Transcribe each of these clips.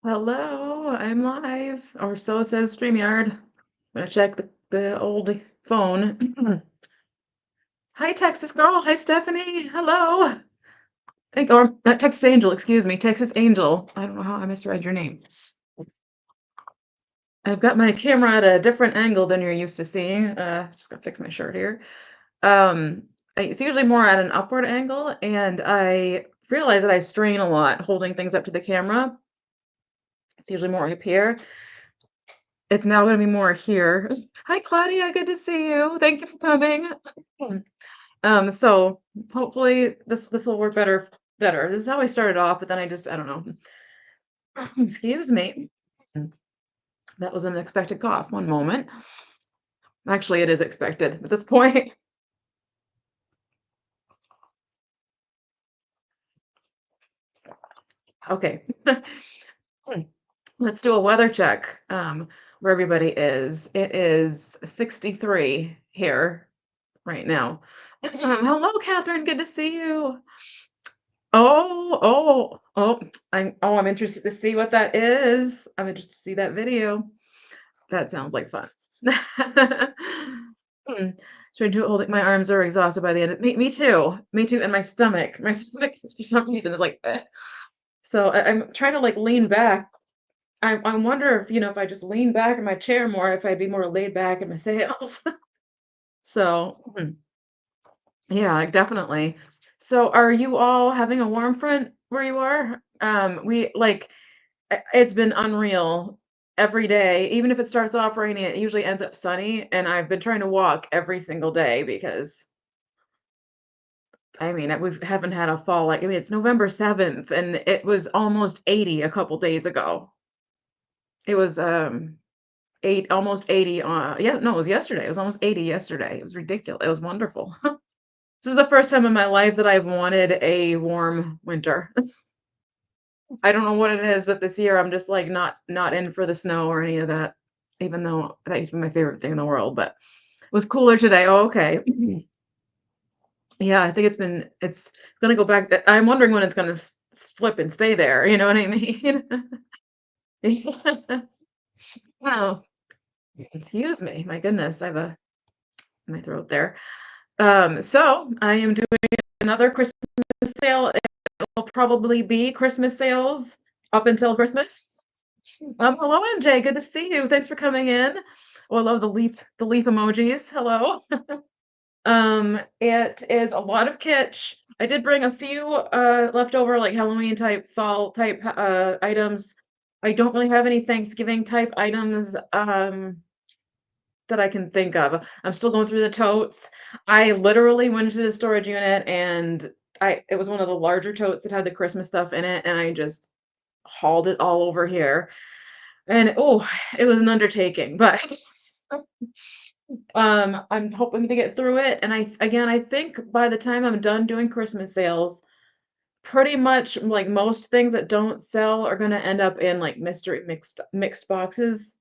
Hello, I'm live, or so says StreamYard. I'm gonna check the old phone. Hi, Texas girl. Hi, Stephanie. Hello. Or not Texas Angel, excuse me, Texas Angel. I don't know how I misread your name. I've got my camera at a different angle than you're used to seeing. Just gotta fix my shirt here. Um, it's usually more at an upward angle, and I realize that I strain a lot holding things up to the camera. It's usually more up here. It's now gonna be more here. Hi, Claudia, good to see you. Thank you for coming. So hopefully this will work better. This is how I started off, but then I don't know. Excuse me. That was an unexpected cough. One moment. Actually, it is expected at this point. Okay. Let's do a weather check. Where everybody is. It is 63 here right now. Hello, Catherine. Good to see you. I'm interested to see what that is. I'm interested to see that video. That sounds like fun. Hmm. Trying to holding my arms are exhausted by the end. Me too. Me too. And my stomach. My stomach for some reason is like, "Ugh." So I'm trying to like lean back. I wonder if, if I just lean back in my chair more, if I'd be more laid back in my sails. So, yeah, definitely. So are you all having a warm front where you are? We like it's been unreal every day. Even if it starts off rainy, it usually ends up sunny. And I've been trying to walk every single day because I mean we haven't had a fall like it's November 7th and it was almost 80 a couple days ago. It was almost 80 yeah, no, it was yesterday. It was almost 80 yesterday. It was ridiculous. It was wonderful. This is the first time in my life that I've wanted a warm winter. I don't know what it is, but this year I'm just like not in for the snow or any of that, even though that used to be my favorite thing in the world. But it was cooler today. Oh, okay. Yeah, I think it's gonna go back. I'm wondering when it's gonna flip and stay there. You know what I mean? Oh, excuse me. My goodness, I have a my throat there. So I am doing another Christmas sale. It will probably be Christmas sales up until Christmas. Hello, MJ. Good to see you. Thanks for coming in. Oh, I love the leaf emojis. Hello. It is a lot of kitsch. I did bring a few leftover like Halloween type, fall type items. I don't really have any Thanksgiving type items that I can think of. I'm still going through the totes. I literally went to the storage unit and it was one of the larger totes that had the Christmas stuff in it, and I just hauled it all over here. And oh, it was an undertaking, but I'm hoping to get through it. And I think by the time I'm done doing Christmas sales, pretty much like most things that don't sell are gonna end up in like mystery mixed boxes,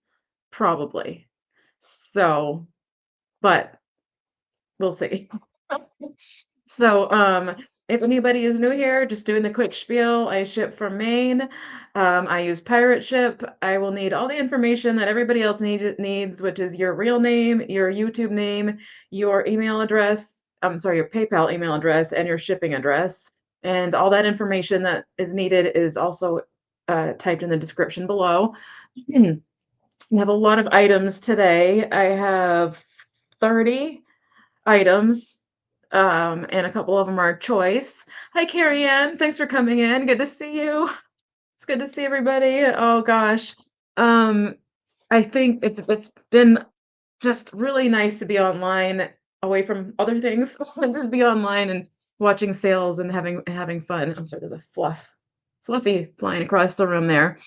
probably. So, but we'll see. So, if anybody is new here, just doing the quick spiel, I ship from Maine. I use pirate ship. I will need all the information that everybody else needs, which is your real name, your YouTube name, your email address. I'm sorry, your PayPal email address, and your shipping address. And all that information that is needed is also typed in the description below. We have a lot of items today. I have 30 items, and a couple of them are choice. Hi, Carrie Ann. Thanks for coming in. Good to see you. It's good to see everybody. Oh gosh. Um, I think it's been just really nice to be online away from other things and just be online and watching sales and having fun. I'm sorry, there's a fluffy flying across the room there.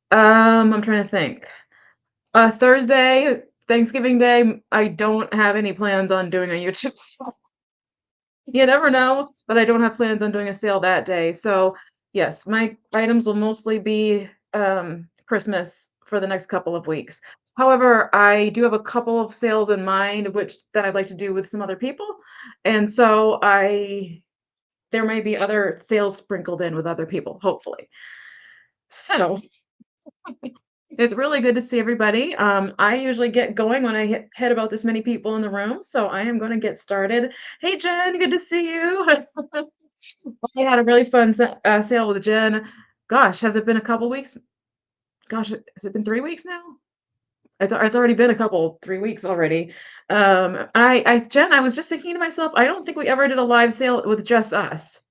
I'm trying to think. Thursday, Thanksgiving Day, I don't have any plans on doing a YouTube sale. You never know, but I don't have plans on doing a sale that day. So, yes, my items will mostly be Christmas for the next couple of weeks. However, I do have a couple of sales in mind which that I'd like to do with some other people. And so there may be other sales sprinkled in with other people, hopefully. So, It's really good to see everybody. I usually get going when I hit about this many people in the room, so I am gonna get started. Hey, Jen, good to see you. I had a really fun sale with Jen. Gosh, has it been a couple weeks? Gosh, has it been 3 weeks now? It's already been a couple 3 weeks already. Jen, I was just thinking to myself, I don't think we ever did a live sale with just us,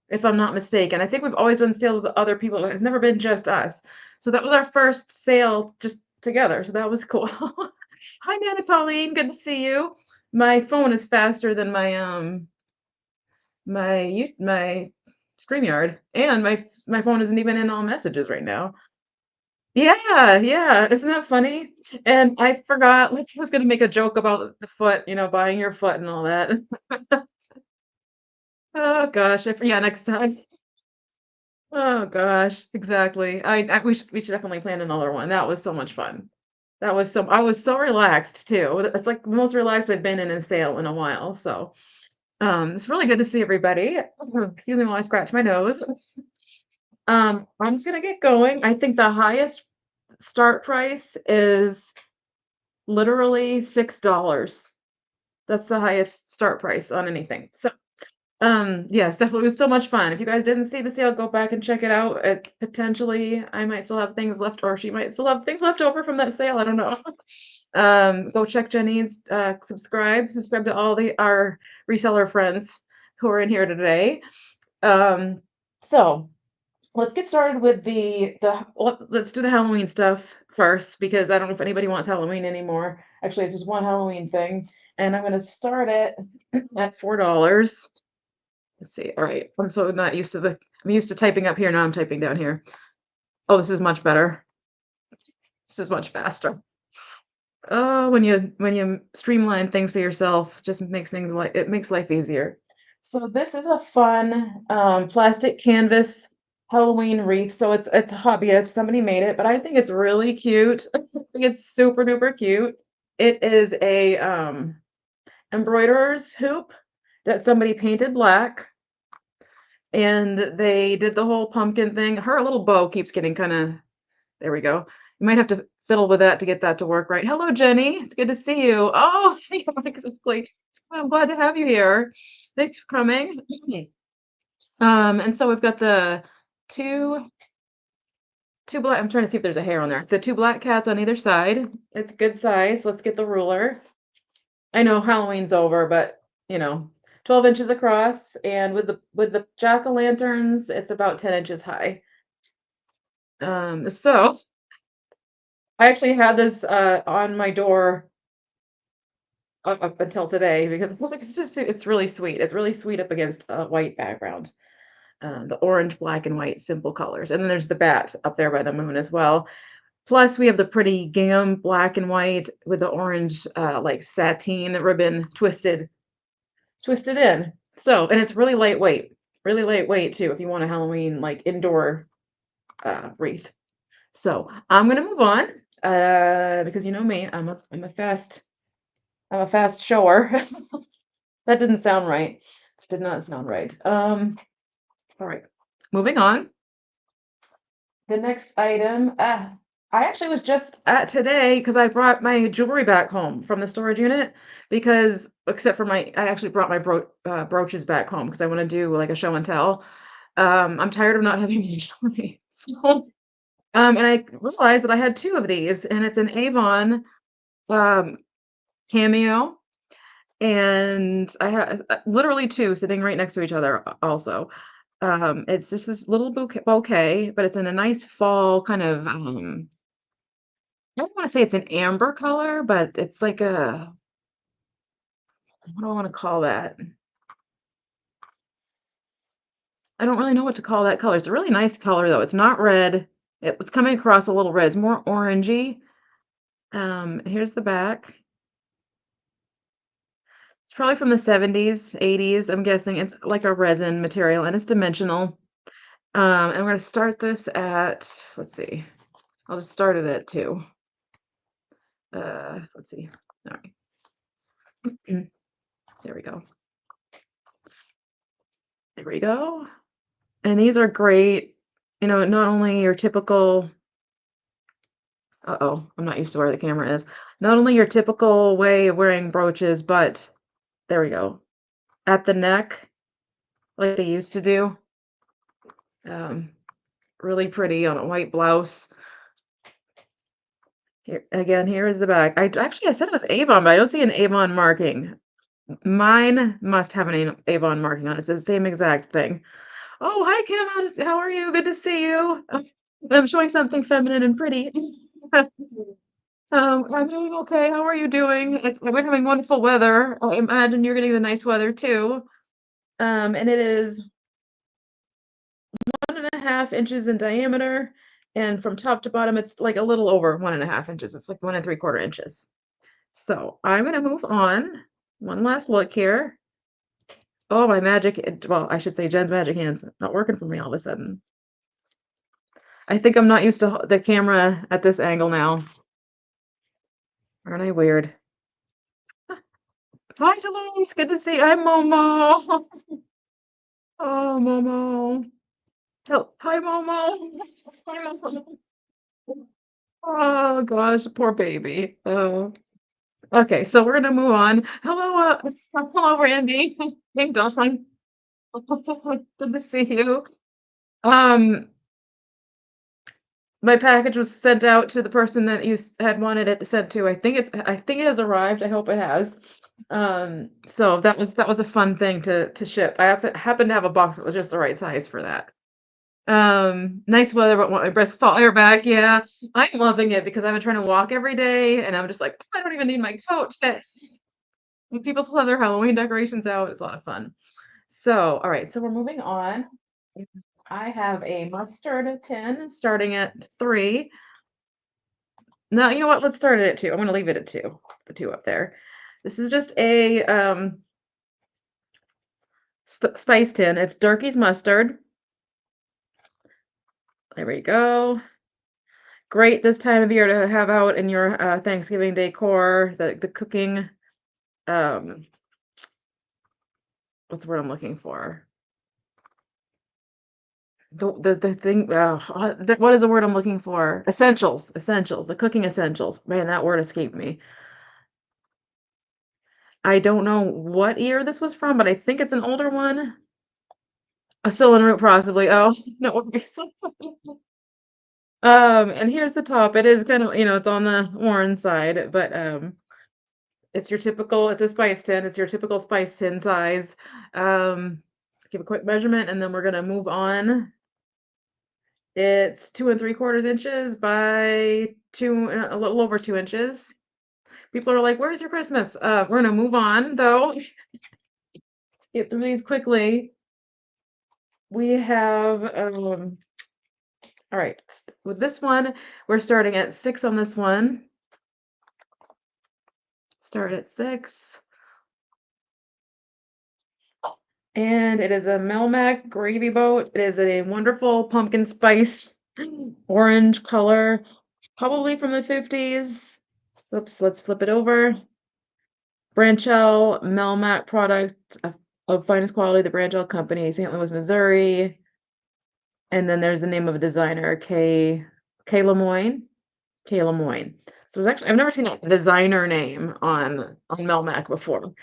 if I'm not mistaken. I think we've always done sales with other people. It's never been just us. So that was our first sale just together. So that was cool. Hi, Nana Colleen. Good to see you. My phone is faster than my StreamYard, and my phone isn't even in all messages right now. Yeah, yeah. Isn't that funny? And I forgot, like, I was gonna make a joke about the foot, buying your foot and all that. Oh gosh, yeah, next time. Oh gosh, exactly. We should definitely plan another one. That was so much fun. I was so relaxed too. It's like the most relaxed I've been in a sale in a while. So it's really good to see everybody. Excuse me while I scratch my nose. I'm just gonna get going. I think the highest start price is literally $6. That's the highest start price on anything. So yes, definitely was so much fun. If you guys didn't see the sale, go back and check it out. Potentially, I might still have things left, or she might still have things left over from that sale. I don't know. Go check Jenny's, subscribe to all our reseller friends who are in here today. So let's get started with let's do the Halloween stuff first, because I don't know if anybody wants Halloween anymore. Actually, it's just one Halloween thing, and I'm gonna start it at $4. Let's see. All right. I'm so not used to I'm used to typing up here. Now I'm typing down here. Oh, this is much better. This is much faster. Oh, when you streamline things for yourself, just makes things like it makes life easier. So this is a fun plastic canvas Halloween wreath. So it's a hobbyist. Somebody made it, but I think it's really cute. I think it's super duper cute. It is a embroiderer's hoop that somebody painted black. And they did the whole pumpkin thing. Her little bow keeps getting kinda there we go. You might have to fiddle with that to get that to work right. Hello, Jenny. It's good to see you. Oh, yeah, exactly. I'm glad to have you here. Thanks for coming. And so we've got the two two black I'm trying to see if there's a hair on there. The 2 black cats on either side. It's good size. Let's get the ruler. I know Halloween's over, but, 12 inches across, and with the jack-o'-lanterns, it's about 10 inches high. So I actually had this on my door up until today because I was like, it's really sweet. It's really sweet up against a white background. The orange, black, and white simple colors. And then there's the bat up there by the moon as well. Plus, we have the pretty gingham black and white with the orange, like sateen ribbon twisted in. So, and it's really lightweight too. If you want a Halloween like indoor wreath. So I'm gonna move on because you know me, I'm a fast shower. That didn't sound right. Did not sound right. All right, moving on. The next item, I actually was just at today because I brought my jewelry back home from the storage unit because except for I actually brought my brooches back home because I want to do like a show and tell. I'm tired of not having any jewelry. So, and I realized that I had 2 of these, and it's an Avon um, cameo, and I have literally 2 sitting right next to each other also. It's just this little bouquet, but it's in a nice fall kind of, I don't wanna say it's an amber color, but it's like what do I wanna call that? I don't really know what to call that color. It's a really nice color, though. It's not red. It was coming across a little red. It's more orangey. Here's the back. It's probably from the 70s, 80s, I'm guessing. It's like a resin material, and it's dimensional. I'm gonna start this at let's see. I'll just start it at 2. Let's see. All right. There we go. There we go. And these are great. Not only your typical Uh-oh, I'm not used to where the camera is. Not only your typical way of wearing brooches, but there we go. At the neck, like they used to do. Um, really pretty on a white blouse. Here again, here is the back. I said it was Avon, but I don't see an Avon marking. Mine must have an Avon marking on it. It's the same exact thing. Oh, hi Kim. How are you? Good to see you. I'm showing something feminine and pretty. I'm doing okay. How are you doing? We're having wonderful weather. I imagine you're getting the nice weather too. And it is 1.5 inches in diameter, and from top to bottom, it's like a little over 1.5 inches. It's like 1 3/4 inches. So I'm gonna move on. One last look here. Oh, my well, I should say Jen's magic hands not working for me all of a sudden. I think I'm not used to the camera at this angle now. Aren't I weird? Hi, Delise. Good to see you. Hi, Momo. Oh, Momo. Oh, hi, Momo. Hi, Momo. Oh gosh, poor baby. Oh. Okay, so we're gonna move on. Hello, hello, Randy. Hey, Dawn. Good to see you. Um, my package was sent out to the person that you had wanted it sent to. I think it has arrived. I hope it has. So that was a fun thing to ship. Happened to have a box that was just the right size for that. Nice weather, but want my breast fire back. Yeah, I'm loving it because I've been trying to walk every day, and I'm just like, I don't even need my coat. And people still have their Halloween decorations out. It's a lot of fun. So, all right, so we're moving on. I have a mustard tin starting at 3. No, you know what? Let's start it at 2. I'm gonna leave it at 2. The 2 up there. This is just a spice tin. It's Darky's mustard. There we go. Great this time of year to have out in your Thanksgiving decor, the cooking. Um, what's the word I'm looking for? The thing. What is the word I'm looking for? Essentials, essentials, the cooking essentials. Man, that word escaped me. I don't know what year this was from, but I think it's an older one. Still en route, possibly. Oh no. And here's the top. It is kind of, it's on the orange side, but it's a spice tin. It's your typical spice tin size. Um, give a quick measurement, and then we're gonna move on. It's 2 3/4 inches by a little over 2 inches. People are like, "Where's your Christmas?" We're gonna move on though. Get through these quickly. We have all right, with this one, we're starting at 6 on this one. Start at 6. And it is a Melmac gravy boat. It is a wonderful pumpkin spice orange color, probably from the 50s. Oops, let's flip it over. Branchell Melmac product of finest quality, the Branchell Company, St. Louis, Missouri. And then there's the name of a designer, K. Lemoyne. K. Lemoyne. So it's actually I've never seen a designer name on Melmac before.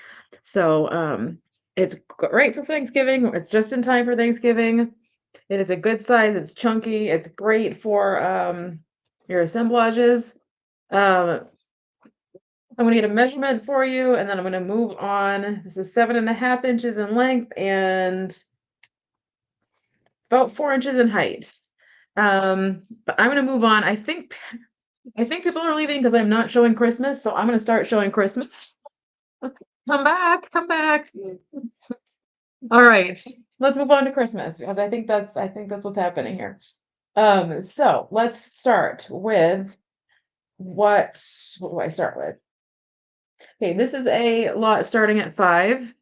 So it's great for Thanksgiving. It's just in time for Thanksgiving. It is a good size. It's chunky. It's great for your assemblages. I'm going to get a measurement for you, and then I'm going to move on. This is 7.5 inches in length and about 4 inches in height. But I'm going to move on. I think people are leaving because I'm not showing Christmas, so I'm going to start showing Christmas. Come back, come back. All right, let's move on to Christmas because I think that's what's happening here. So let's start with what do I start with? Okay, this is a lot starting at 5.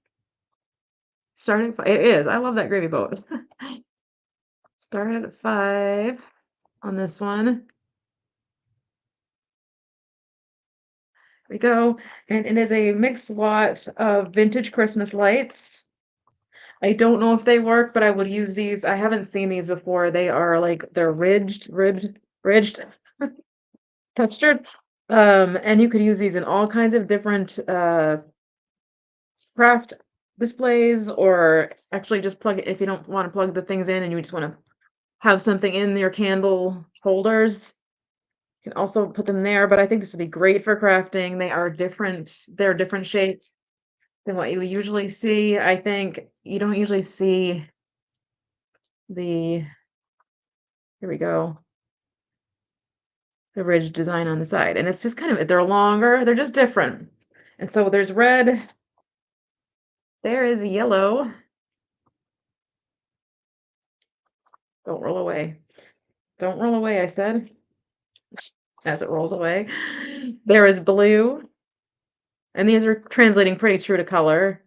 It is. I love that gravy boat. Started at 5 on this one. Here we go. And it is a mixed lot of vintage Christmas lights. I don't know if they work, but I would use these. I haven't seen these before. They are like they're ridged. textured. And you could use these in all kinds of different craft displays, or actually just plug it if you don't want to plug the things in and you just want to have something in your candle holders. You can also put them there, but I think this would be great for crafting. They're different shapes than what you would usually see. I think you don't usually see the, here we go, the ridge design on the side. And it's just kind of, they're longer, they're just different. And so there's red, there is yellow. Don't roll away. Don't roll away, I said, as it rolls away. There is blue, and these are translating pretty true to color.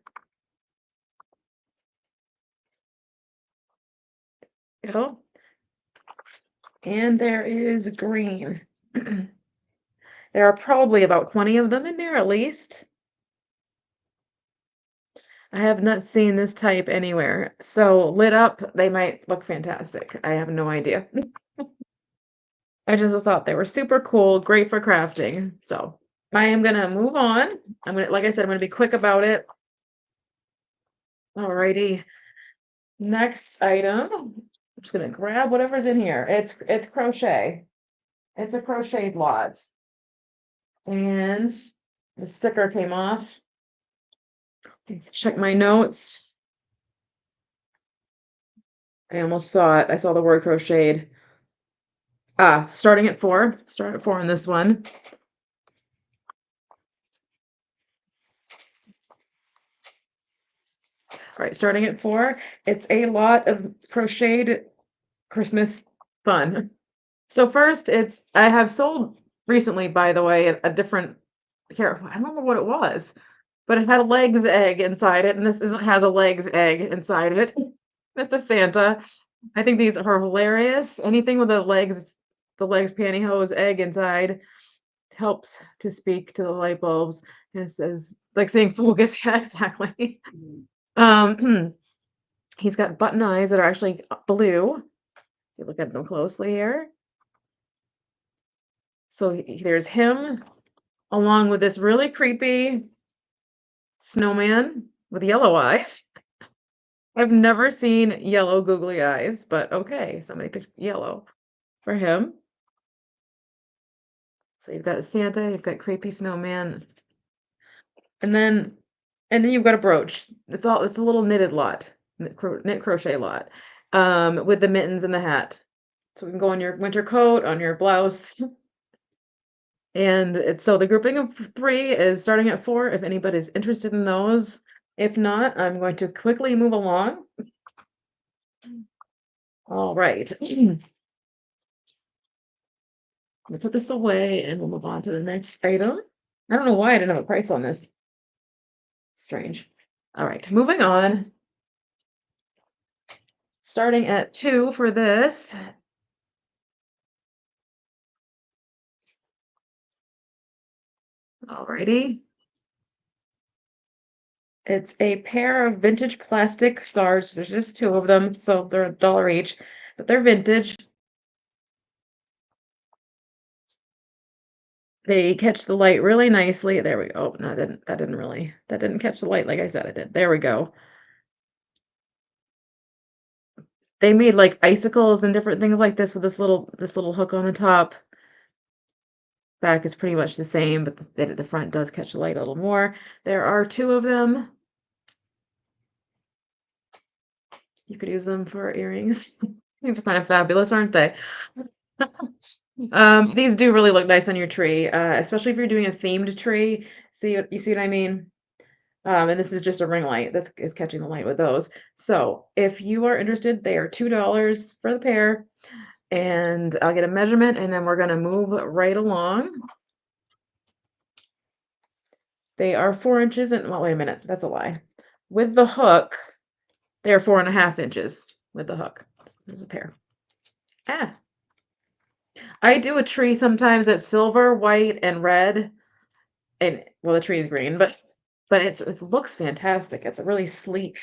Go. And there is green. There are probably about 20 of them in there at least. I have not seen this type anywhere. So lit up, they might look fantastic. I have no idea. I just thought they were super cool, great for crafting. So I am gonna move on. Like I said, I'm gonna be quick about it. Alrighty. Next item. I'm just gonna grab whatever's in here. It's crochet. It's a crocheted lot. And the sticker came off. Check my notes. I almost saw it. I saw the word crocheted. Starting at 4. Start at 4 on this one. All right, starting at 4. It's a lot of crocheted Christmas fun. So first, I have sold recently, by the way, a different, here, I don't remember what it was, but it had a legs egg inside it, and has a legs egg inside it. That's a Santa. I think these are hilarious. Anything with the legs pantyhose egg inside helps to speak to the light bulbs. It says, like saying focus. Yeah, exactly. He's got button eyes that are actually blue. You look at them closely here. So there's him along with this really creepy snowman with yellow eyes. I've never seen yellow googly eyes, but okay, somebody picked yellow for him. So you've got Santa, you've got creepy snowman, and then you've got a brooch. It's a little knitted lot, knit crochet lot, with the mittens and the hat. So we can go on your winter coat, on your blouse. And so the grouping of 3 is starting at 4, if anybody's interested in those. If not, I'm going to quickly move along. All right. I'm gonna put this away and we'll move on to the next item. I don't know why I didn't have a price on this. Strange. All right, moving on. Starting at 2 for this. Alrighty. It's a pair of vintage plastic stars. There's just 2 of them, so they're $1 each, but they're vintage. They catch the light really nicely. There we go. No, that didn't catch the light like I said it did. There we go. They made like icicles and different things like this with this little hook on the top. Back is pretty much the same, but the front does catch the light a little more. There are 2 of them. You could use them for earrings. These are kind of fabulous, aren't they? These do really look nice on your tree, especially if you're doing a themed tree. You see what I mean? And this is just a ring light that is catching the light with those. So if you are interested, they are $2 for the pair, and I'll get a measurement, and then we're gonna move right along. They are 4 inches, and well, wait a minute, that's a lie. With the hook, they are 4.5 inches with the hook. There's a pair. I do a tree sometimes that's silver, white, and red, and well, the tree is green, but it looks fantastic. It's a really sleek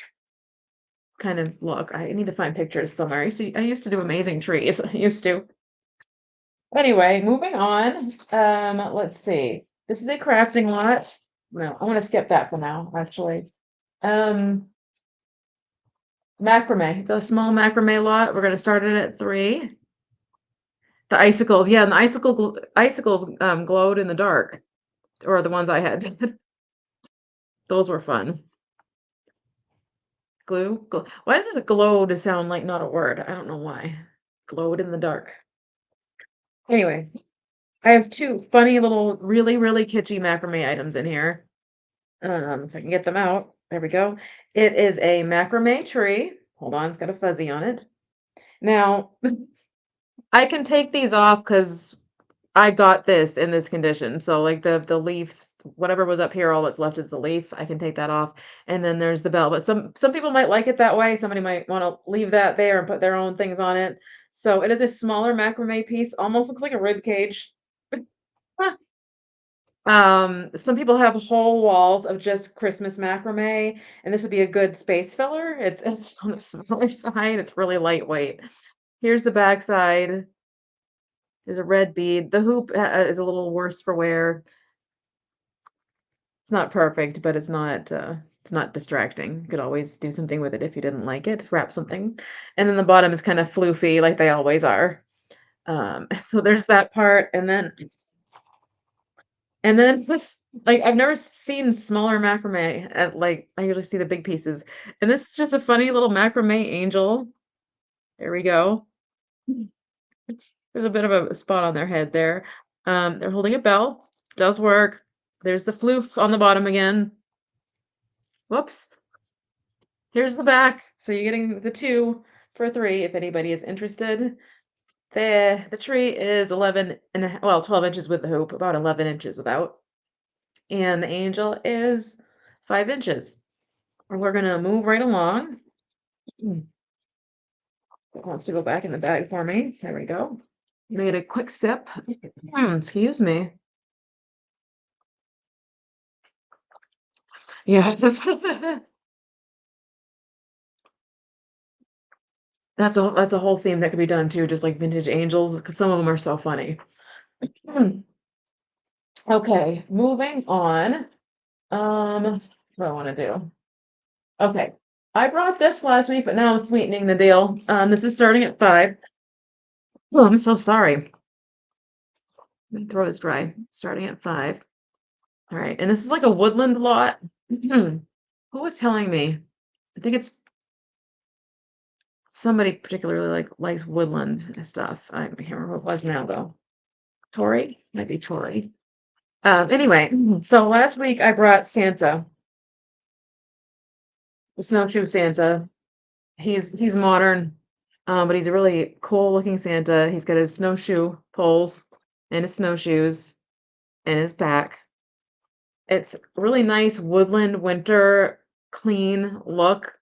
kind of look. I need to find pictures somewhere. I used to do amazing trees. I used to. Anyway, moving on. Let's see. This is a crafting lot. No, I want to skip that for now, actually. Um, Macrame, the small macrame lot. We're gonna start it at 3. The icicles, yeah, and the icicles glowed in the dark, or the ones I had did. Those were fun. Glue. Why does this glow to sound like not a word? I don't know why. Glowed in the dark. Anyway, I have 2 funny little, really, really kitschy macrame items in here. If I can get them out. There we go. It is a macrame tree. Hold on, it's got a fuzzy on it. Now, I can take these off because I got this in this condition. So like the leaves, whatever was up here, all that's left is the leaf. I can take that off. And then there's the bell. But some people might like it that way. Somebody might want to leave that there and put their own things on it. So it is a smaller macrame piece, almost looks like a rib cage. Some people have whole walls of just Christmas macrame, and this would be a good space filler. It's on the smaller side. It's really lightweight. Here's the back side. There's a red bead. The hoop is a little worse for wear. It's not perfect, but it's not distracting. You could always do something with it if you didn't like it, wrap something. And then the bottom is kind of floofy like they always are. So there's that part, and then this, like, I've never seen smaller macrame at, like, I usually see the big pieces. And this is just a funny little macrame angel. There we go. There's a bit of a spot on their head there. They're holding a bell. Does work. There's the floof on the bottom again. Whoops. Here's the back. So you're getting the 2 for 3 if anybody is interested. The tree is 12 inches with the hoop, about 11 inches without. And the angel is 5 inches. We're gonna move right along. It wants to go back in the bag for me. There we go. Made a quick sip. Excuse me. Yeah, that's a whole theme that could be done too, just like vintage angels, because some of them are so funny. Okay, moving on. What do I want to do? Okay, I brought this last week, but now I'm sweetening the deal. This is starting at 5. Oh, I'm so sorry. My throat is dry. Starting at 5. All right, and this is like a woodland lot. Who was telling me? I think it's somebody particularly likes woodland stuff. I can't remember who it was now though. Tori? Might be Tori. Anyway, so last week I brought Santa, the snowshoe Santa. He's modern, but he's a really cool looking Santa. He's got his snowshoe poles and his snowshoes and his pack. It's really nice woodland winter clean look,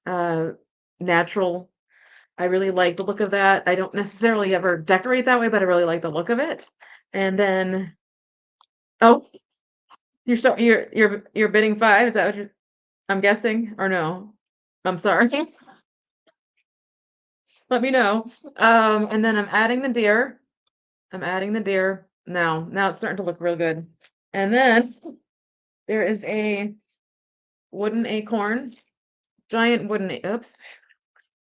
natural. I really like the look of that. I don't necessarily ever decorate that way, but I really like the look of it. And then, oh, you're bidding 5. Is that what I'm guessing, or no? I'm sorry. Let me know. And then I'm adding the deer. I'm adding the deer now. Now it's starting to look real good. And then there is a wooden acorn, giant wooden. Oops,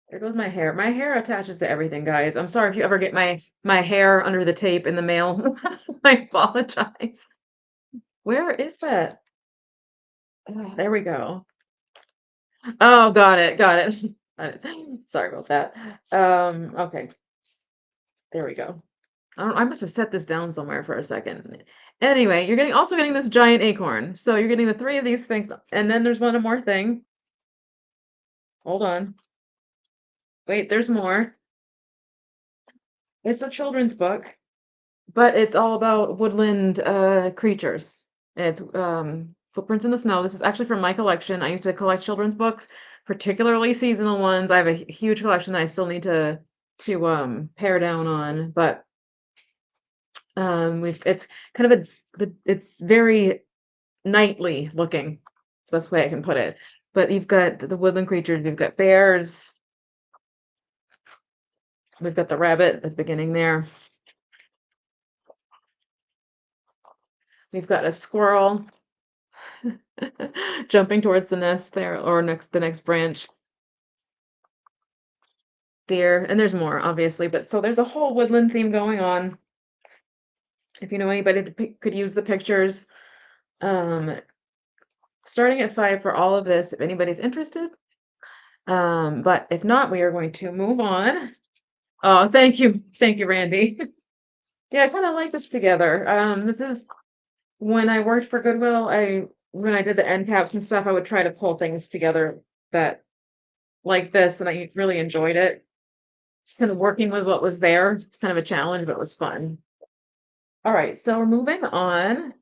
there goes my hair. My hair attaches to everything, guys. I'm sorry if you ever get my hair under the tape in the mail. I apologize. Where is that? There we go. Oh, got it. Got it. Got it. Sorry about that. Okay. There we go. I must have set this down somewhere for a second. Anyway, you're also getting this giant acorn. So you're getting the 3 of these things, and then there's one more thing. Hold on. Wait, there's more. It's a children's book, but it's all about woodland creatures. It's Footprints in the Snow. This is actually from my collection. I used to collect children's books, particularly seasonal ones. I have a huge collection that I still need to pare down on, but it's kind of it's very knightly looking. It's the best way I can put it. But you've got the woodland creatures, you've got bears, we've got the rabbit at the beginning there. We've got a squirrel jumping towards the nest there, or the next branch. Deer, and there's more, obviously, but so there's a whole woodland theme going on. If you know anybody that could use the pictures, um, starting at 5 for all of this, if anybody's interested. But if not, we are going to move on. Oh, thank you, Randy. Yeah, I kind of like this together. This is when I worked for Goodwill. When I did the end caps and stuff, I would try to pull things together that like this, and I really enjoyed it. Just kind of working with what was there. It's kind of a challenge, but it was fun. All right, so we're moving on.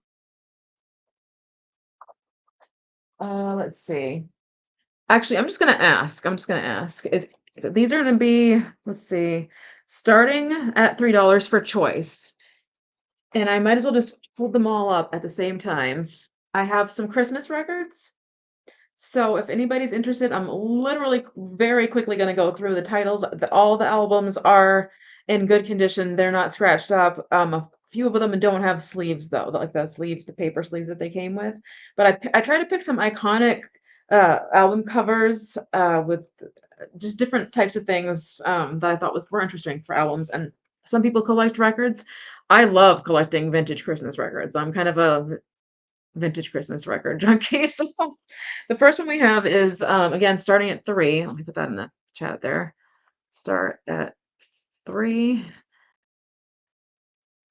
Let's see. Actually, I'm just gonna ask. These are gonna be, let's see, starting at $3 for choice. And I might as well just hold them all up at the same time. I have some Christmas records. So if anybody's interested, I'm literally very quickly going to go through the titles. All the albums are in good condition. They're not scratched up. A few of them don't have sleeves though, like the sleeves, the paper sleeves that they came with. But I try to pick some iconic album covers with just different types of things that I thought were interesting for albums. And some people collect records. I love collecting vintage Christmas records. I'm kind of a vintage Christmas record junkie. So the first one we have is again starting at 3. Let me put that in the chat there. Start at 3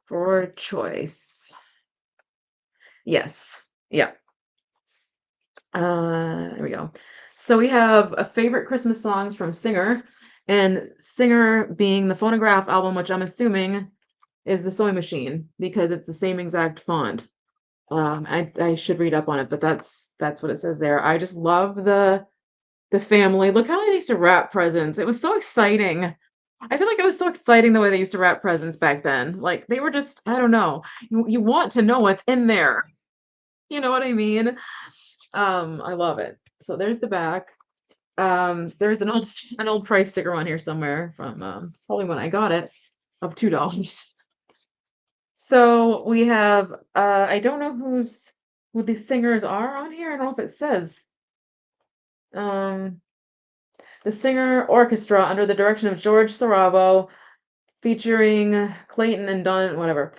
for choice. Yes. Yeah. There we go. So we have a favorite Christmas songs from Singer, and Singer being the phonograph album, which I'm assuming is the sewing machine because it's the same exact font. I should read up on it, but that's what it says there. I just love the family. Look how they used to wrap presents. It was so exciting. I feel like it was so exciting the way they used to wrap presents back then. Like they were just, I don't know. You want to know what's in there. You know what I mean? I love it. So there's the back. There's an old price sticker on here somewhere from probably when I got it of $2. So we have I don't know who the singers are on here. I don't know if it says. Um the Singer Orchestra under the direction of George Saravo, featuring Clayton and Don, whatever.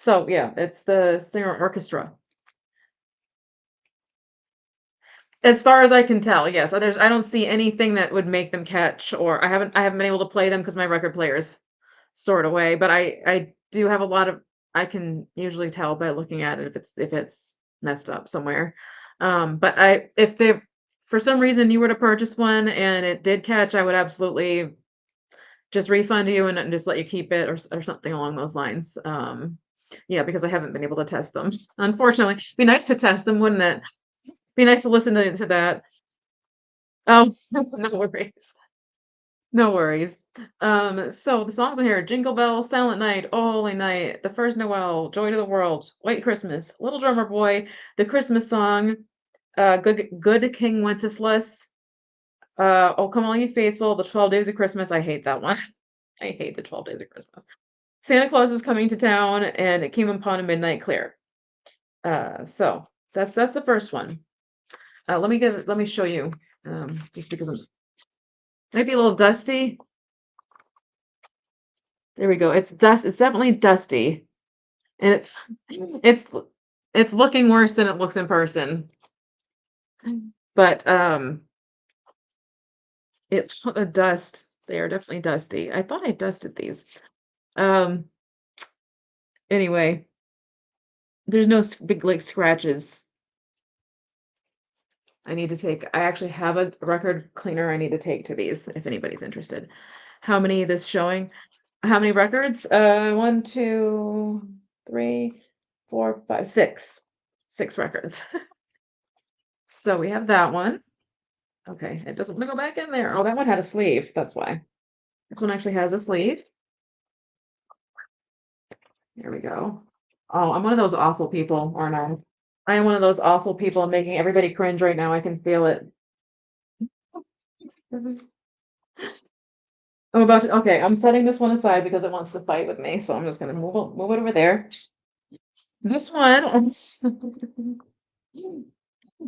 So yeah, it's the Singer Orchestra. As far as I can tell, yes. I don't see anything that would make them catch, or I haven't been able to play them because my record player's stored away. But I do have a lot of. I can usually tell by looking at it if it's messed up somewhere. But if they for some reason you were to purchase one and it did catch, I would absolutely just refund you and just let you keep it or something along those lines. Yeah, because I haven't been able to test them. Unfortunately, it'd be nice to test them, wouldn't it? Be nice to listen to that. Oh, no worries. No worries. So the songs in here: Jingle Bells, Silent Night, Oh Holy Night, The First Noel, Joy to the World, White Christmas, Little Drummer Boy, The Christmas Song, Good King Wenceslas, Oh Come All Ye Faithful, The 12 Days of Christmas. I hate that one. I hate the 12 Days of Christmas. Santa Claus is Coming to Town, and It Came Upon a Midnight Clear. So that's the first one. Let me show you, just because I'm might be a little dusty. There we go. It's definitely dusty, and it's it's looking worse than it looks in person. But it's the dust. They are definitely dusty. I thought I dusted these. Um, anyway, there's no big like scratches. I actually have a record cleaner I need to take to these if anybody's interested. How many this showing? How many records? 1, 2, 3, 4, 5, 6. 6 records. So we have that one. Okay, it doesn't want to go back in there. Oh, that one had a sleeve. That's why. This one actually has a sleeve. There we go. Oh, I'm one of those awful people, aren't I? I am one of those awful people making everybody cringe right now. I can feel it. Okay, I'm setting this one aside because it wants to fight with me. So I'm just gonna move it over there. This one,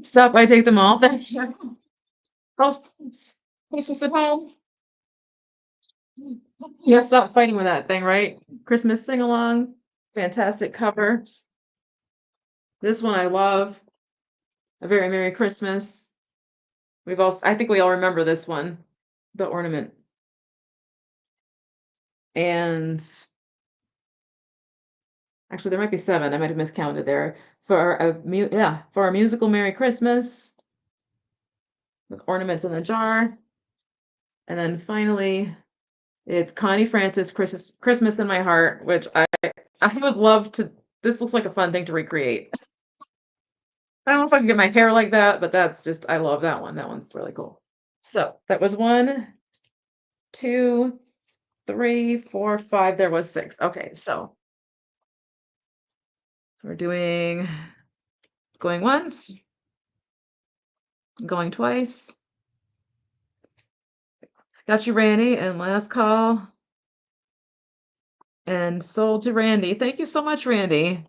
stop, I take them all. Thank you. Oh, Christmas at home. Yeah, stop fighting with that thing, right? Christmas sing along. Fantastic cover. This one I love. A Very Merry Christmas. I think we all remember this one, the ornament. And actually, there might be 7. I might have miscounted there. For a musical Merry Christmas with ornaments in the jar. And then finally, it's Connie Francis Christmas in My Heart, which I would love to. This looks like a fun thing to recreate. I don't know if I can get my hair like that, but that's just, I love that one. That one's really cool. So that was 1, 2, 3, 4, 5. There was 6. Okay, so we're doing going once, going twice. Got you, Randy, and last call. And sold to Randy. Thank you so much, Randy.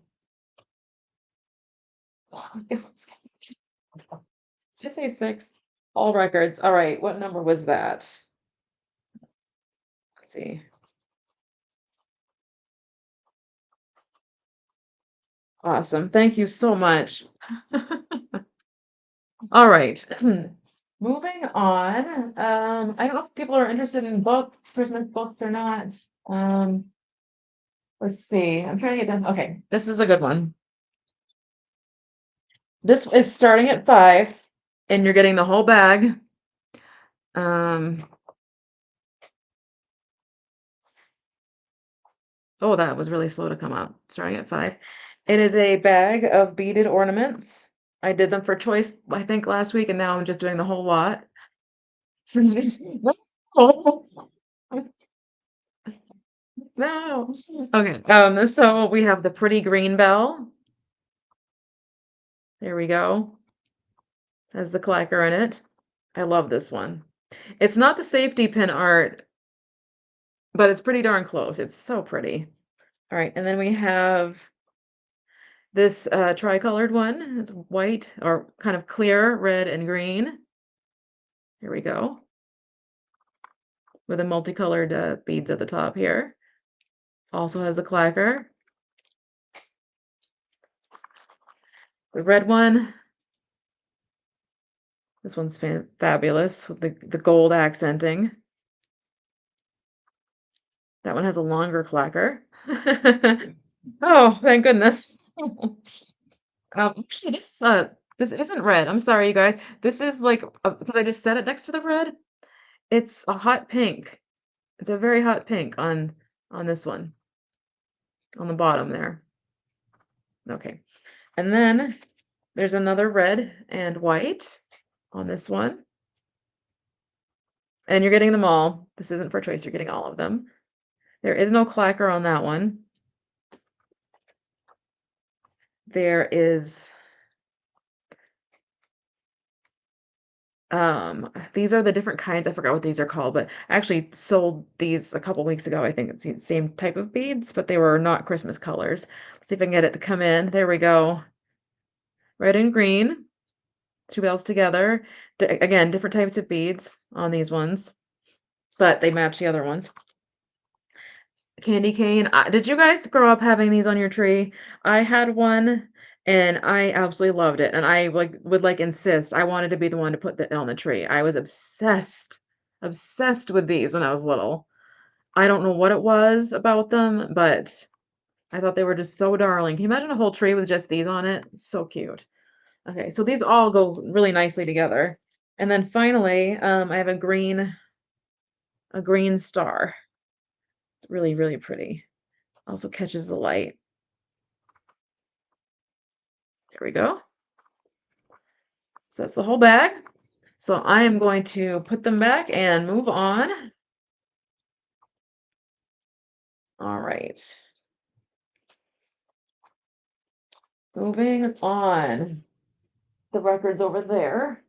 Did I say 6? All records. All right, what number was that? Let's see. Awesome. Thank you so much. All right. Moving on. I don't know if people are interested in books, Christmas books or not. Let's see. I'm trying to get them. Okay, this is a good one. This is starting at 5, and you're getting the whole bag. Oh, that was really slow to come up. Starting at 5. It is a bag of beaded ornaments. I did them for choice, I think, last week, and now I'm just doing the whole lot. No. Okay. So we have the pretty green bell. There we go. Has the clacker in it. I love this one. It's not the safety pin art, but it's pretty darn close. It's so pretty. All right, and then we have this tricolored one. It's white or kind of clear red and green. Here we go. With a multicolored beads at the top here. Also has a clacker. The red one. This one's fabulous with the gold accenting. That one has a longer clacker. Oh, thank goodness. Actually, this isn't red. I'm sorry, you guys. This is like because I just set it next to the red. It's a hot pink. It's a very hot pink on this one. On the bottom there. Okay. And then there's another red and white on this one. And you're getting them all. This isn't for choice. You're getting all of them. There is no clacker on that one. There is these are the different kinds. I forgot what these are called, but I actually sold these a couple weeks ago. I think it's the same type of beads, but they were not Christmas colors. Let's see if I can get it to come in. There we go. Red and green. 2 bells together. Again, different types of beads on these ones, but they match the other ones. Candy cane. Did you guys grow up having these on your tree? I had one and I absolutely loved it. And I would insist I wanted to be the one to put that on the tree. I was obsessed with these when I was little. I don't know what it was about them, but I thought they were just so darling. Can you imagine a whole tree with just these on it? So cute. Okay, so these all go really nicely together. And then finally, I have a green star. It's really, really pretty. Also catches the light. There we go. So that's the whole bag. So I am going to put them back and move on. All right. Moving on. The record's over there.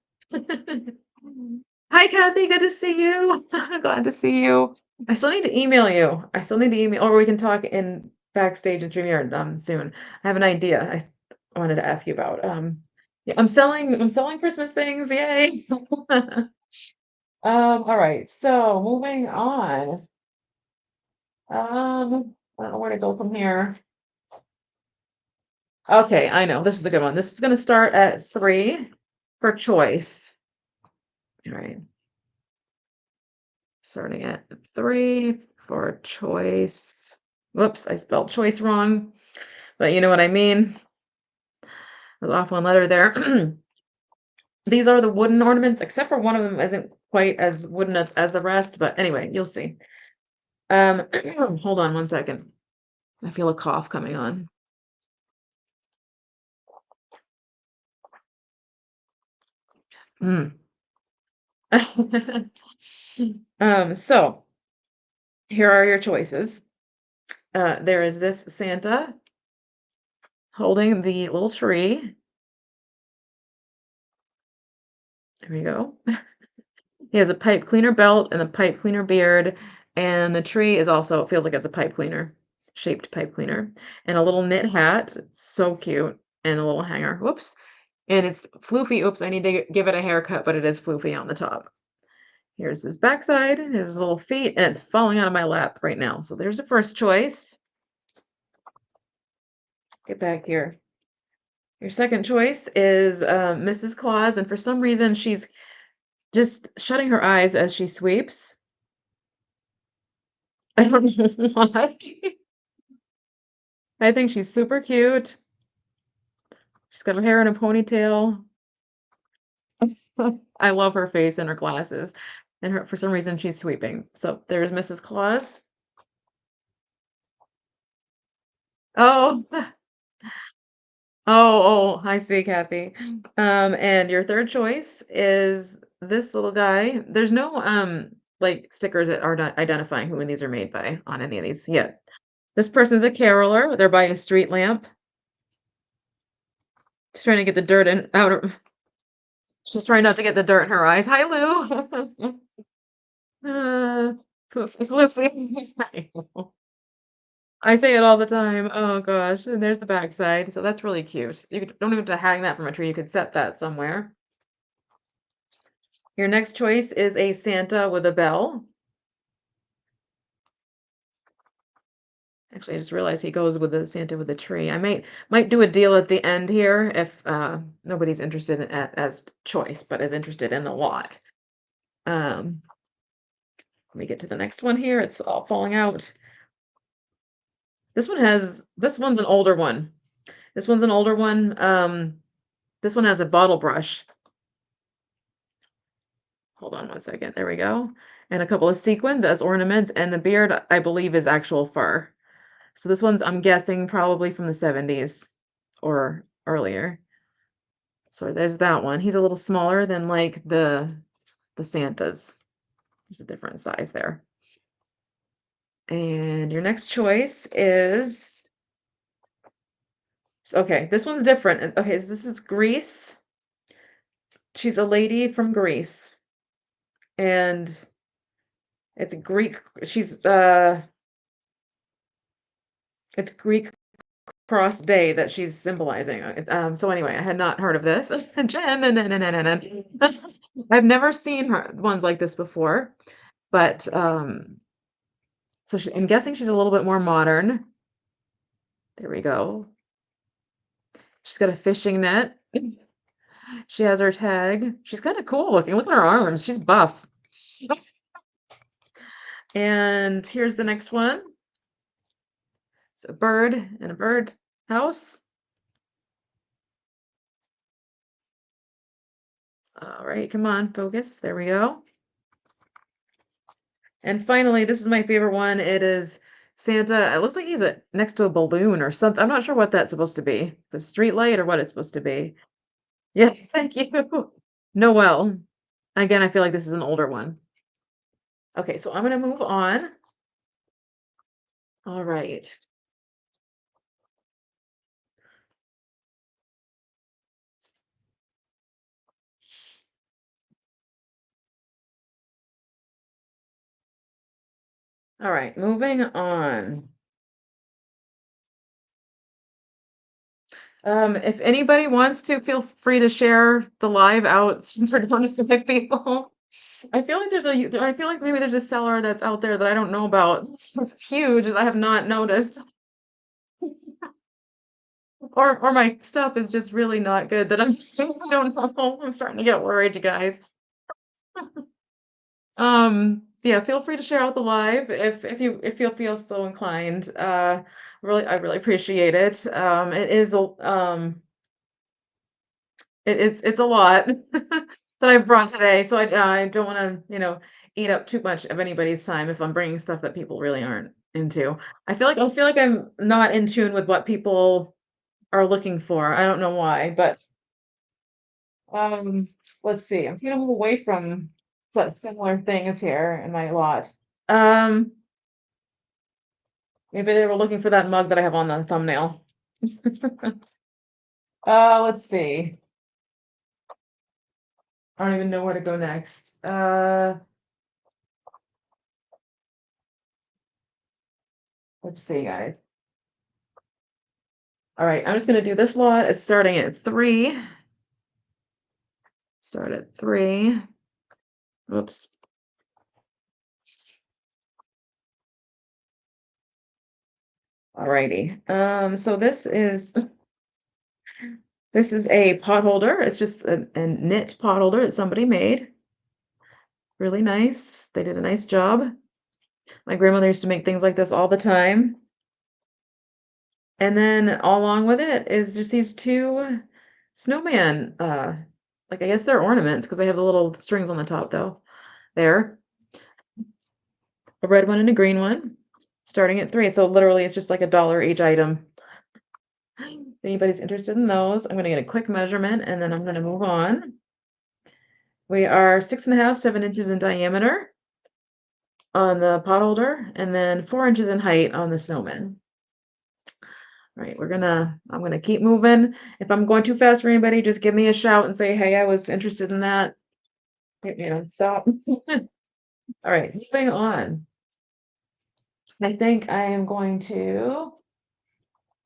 Hi, Kathy. Good to see you. Glad to see you. I still need to email you. Or we can talk in backstage and StreamYard, soon. I have an idea I wanted to ask you about. Yeah, I'm selling Christmas things, yay. All right, so moving on. I don't know where to go from here. Okay, I know, this is a good one. This is gonna start at 3 for choice. All right, starting at 3 for choice. Whoops, I spelled choice wrong, but you know what I mean. I was off one letter there. These are the wooden ornaments, except for one of them isn't quite as wooden as the rest, but anyway, you'll see. Hold on one second. I feel a cough coming on. Mm. So here are your choices. There is this Santa holding the little tree. There we go. He has a pipe cleaner belt and a pipe cleaner beard, and the tree is also, it feels like it's a pipe cleaner, shaped pipe cleaner, and a little knit hat. It's so cute, and a little hanger. Whoops. And it's floofy. Oops, I need to give it a haircut, but it is floofy on the top. Here's his backside, his little feet, and it's falling out of my lap right now. So there's the first choice. Get back here. Your second choice is Mrs. Claus, and for some reason she's just shutting her eyes as she sweeps. I don't know why. I think she's super cute. She's got her hair in a ponytail. I love her face and her glasses. And her, for some reason, she's sweeping. So there's Mrs. Claus. Oh, oh, I see, Kathy. And your third choice is this little guy. There's no like stickers that are not identifying who these are made by on any of these yet. This person's a caroler. They're by a street lamp. She's trying to get the dirt in out of. She's trying not to get the dirt in her eyes. Hi, Lou. Floofy. I know. I say it all the time. Oh gosh. And there's the backside. So that's really cute. Don't even have to hang that from a tree. You could set that somewhere. Your next choice is a Santa with a bell. Actually, I just realized he goes with the Santa with the tree. I might do a deal at the end here if nobody's interested in as choice, but is interested in the lot. Let me get to the next one here. It's all falling out. This one's an older one. This one's an older one. This one has a bottle brush. Hold on one second. There we go. And a couple of sequins as ornaments, and the beard, I believe, is actual fur. So this one's, I'm guessing, probably from the 70s or earlier. So there's that one. He's a little smaller than like the Santas. There's a different size there. And your next choice is okay, this one's different. Okay, so this is Greece. She's a lady from Greece. And it's Greek. It's Greek cross day that she's symbolizing. So anyway, I had not heard of this. I've never seen her ones like this before, but so I'm guessing she's a little bit more modern. There we go. She's got a fishing net. She has her tag. She's kind of cool looking. Look at her arms. She's buff. And here's the next one. It's a bird in a bird house. All right, come on, focus. There we go. And finally, this is my favorite one. It is Santa. It looks like he's next to a balloon or something. I'm not sure what that's supposed to be. The street light or what it's supposed to be. Yes, thank you. Noel. Again, I feel like this is an older one. Okay, so I'm going to move on. All right. All right, moving on. If anybody wants to, feel free to share the live out since we're down to 5 people. I feel like I feel like maybe there's a seller that's out there that I don't know about. It's huge and I have not noticed. Or my stuff is just really not good that I'm I don't know. I'm starting to get worried, you guys. Yeah, feel free to share out the live if you feel so inclined. I really appreciate it. It is a it's a lot that I've brought today, so I don't want to, eat up too much of anybody's time if I'm bringing stuff that people really aren't into. I feel like I'm not in tune with what people are looking for. I don't know why, but um, let's see. I'm gonna move away from such similar things here in my lot. Um, Maybe they were looking for that mug that I have on the thumbnail. Let's see. I don't even know where to go next. Let's see, guys. All right, I'm just gonna do this lot. It's starting at 3. Start at 3. Whoops. Alrighty. So this is a pot holder. It's just a knit pot holder that somebody made. Really nice. They did a nice job. My grandmother used to make things like this all the time. And then all along with it is just these 2 snowman, like I guess they're ornaments because they have the little strings on the top though. There, a red one and a green one, starting at 3. So literally it's just like $1 each item. If anybody's interested in those, I'm gonna get a quick measurement and then I'm gonna move on. We are 6.5, 7 inches in diameter on the pot holder, and then 4 inches in height on the snowman. All right, I'm gonna keep moving. If I'm going too fast for anybody, just give me a shout and say, hey, I was interested in that. Stop. All right, moving on. I think I am going to,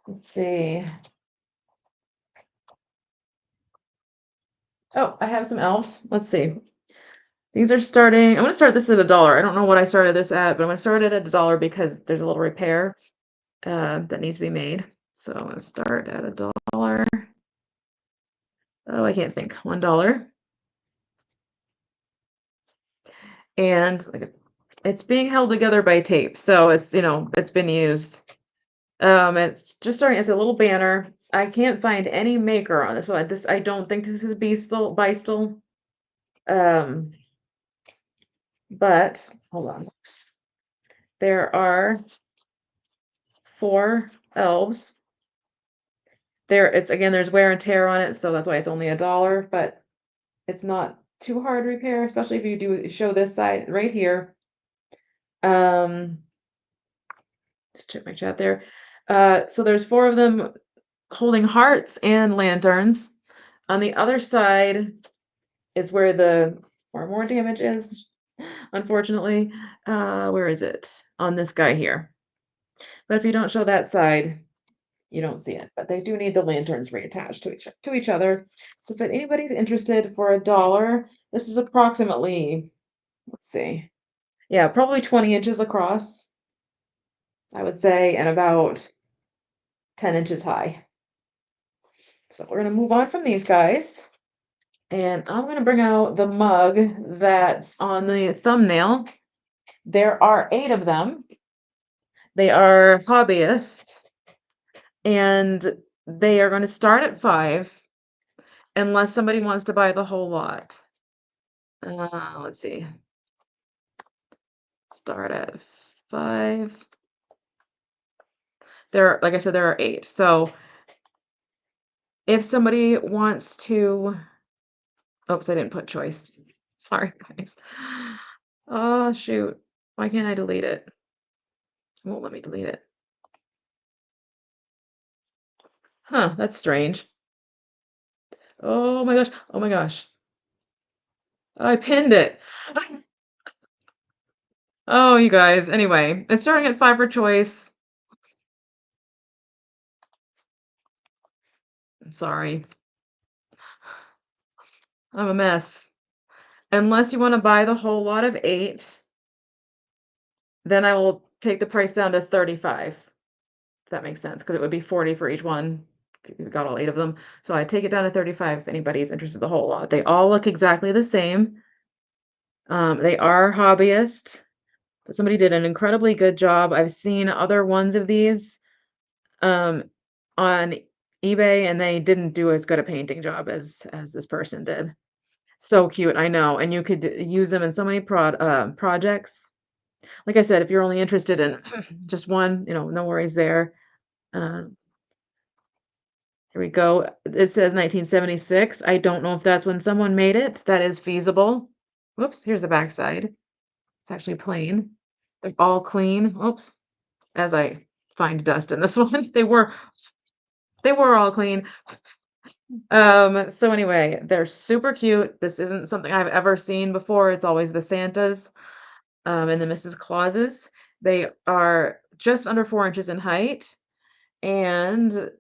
let's see. Oh, I have some elves. Let's see. These are starting, I'm gonna start this at $1. I don't know what I started this at, but I'm gonna start it at $1 because there's a little repair that needs to be made. So I'm gonna start at $1. Oh, I can't think. $1. And like, it's being held together by tape, so it's been used. It's just starting as a little banner. I can't find any maker on this one. I don't think this is Beastal. Um, but hold on. There are 4 elves. There's wear and tear on it, so that's why it's only $1, but it's not too hard to repair, especially if you do show this side right here. Just check my chat there. So there's 4 of them holding hearts and lanterns. On the other side is where more damage is, unfortunately. Where is it? On this guy here. But if you don't show that side, you don't see it. But they do need the lanterns reattached to each other. So if anybody's interested for $1, this is approximately, let's see, yeah, probably 20 inches across, I would say, and about 10 inches high. So we're gonna move on from these guys. And I'm gonna bring out the mug that's on the thumbnail. There are 8 of them. They are hobbyist, and they are going to start at 5 unless somebody wants to buy the whole lot. Let's see. Start at 5. Like I said, there are 8. So if somebody wants to, oops, I didn't put choice. Sorry, guys. Oh, shoot. Why can't I delete it? It won't let me delete it. Huh, that's strange. Oh my gosh. Oh my gosh. I pinned it. Oh, you guys. Anyway, it's starting at 5 for choice. Sorry, I'm a mess. Unless you want to buy the whole lot of 8, then I will take the price down to 35. If that makes sense, because it would be 40 for each one if you got all 8 of them. So I take it down to 35 if anybody's interested in the whole lot. They all look exactly the same. They are hobbyist, but somebody did an incredibly good job. I've seen other ones of these um, on eBay, and they didn't do as good a painting job as this person did. So cute, I know, and you could use them in so many projects. Like I said, if you're only interested in just one, no worries there. Um, Here we go. It says 1976. I don't know if that's when someone made it. That is feasible. Whoops, here's the back side. It's actually plain. They're all clean. Oops, as I find dust in this one. They were all clean. So anyway, they're super cute. This isn't something I've ever seen before. It's always the Santas, and the Mrs. Clauses. They are just under 4 inches in height and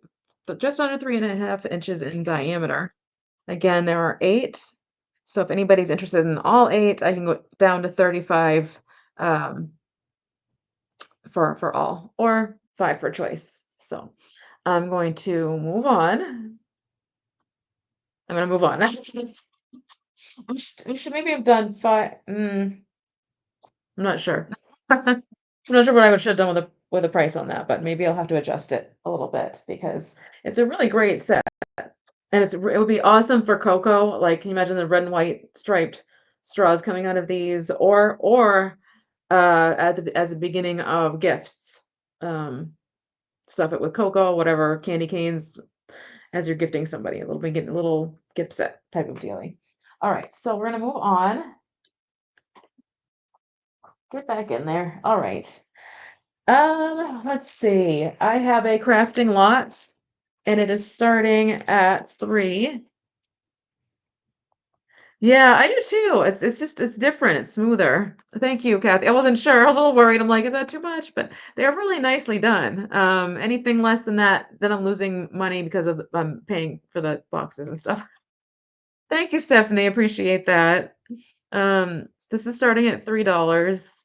just under 3.5 inches in diameter. Again, there are 8. So if anybody's interested in all 8, I can go down to 35 um, for all, or 5 for choice. So I'm going to move on. I'm going to move on. We should maybe have done 5. I'm not sure. I'm not sure what I should have done with the price on that, but maybe I'll have to adjust it a little bit because it's a really great set. And it would be awesome for cocoa. Like, can you imagine the red and white striped straws coming out of these, or as a beginning of gifts, um, stuff it with cocoa, whatever, candy canes, as you're gifting somebody, a little gift set type of dealing. All right, so we're gonna move on. Get back in there. All right. Let's see. I have a crafting lot, and it is starting at 3. Yeah, I do too. It's different. It's smoother. Thank you, Kathy. I wasn't sure. I was a little worried. I'm like, is that too much? But they're really nicely done. Anything less than that, then I'm losing money because I'm paying for the boxes and stuff. Thank you, Stephanie. Appreciate that. This is starting at $3.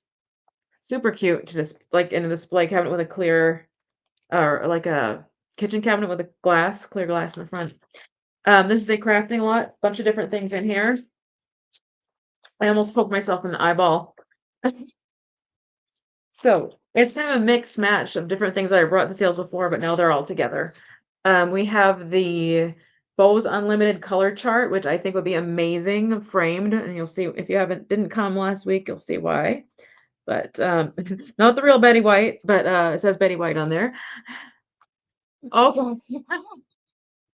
Super cute to just like in a display cabinet with a clear, or like a kitchen cabinet with a clear glass in the front. This is a crafting lot, bunch of different things in here. I almost poked myself in the eyeball. So it's kind of a mixed match of different things that I brought to sales before, but now they're all together. We have the Bose Unlimited color chart, which I think would be amazing framed, and you'll see if you didn't come last week, you'll see why. But not the real Betty White, but it says Betty White on there. Oh,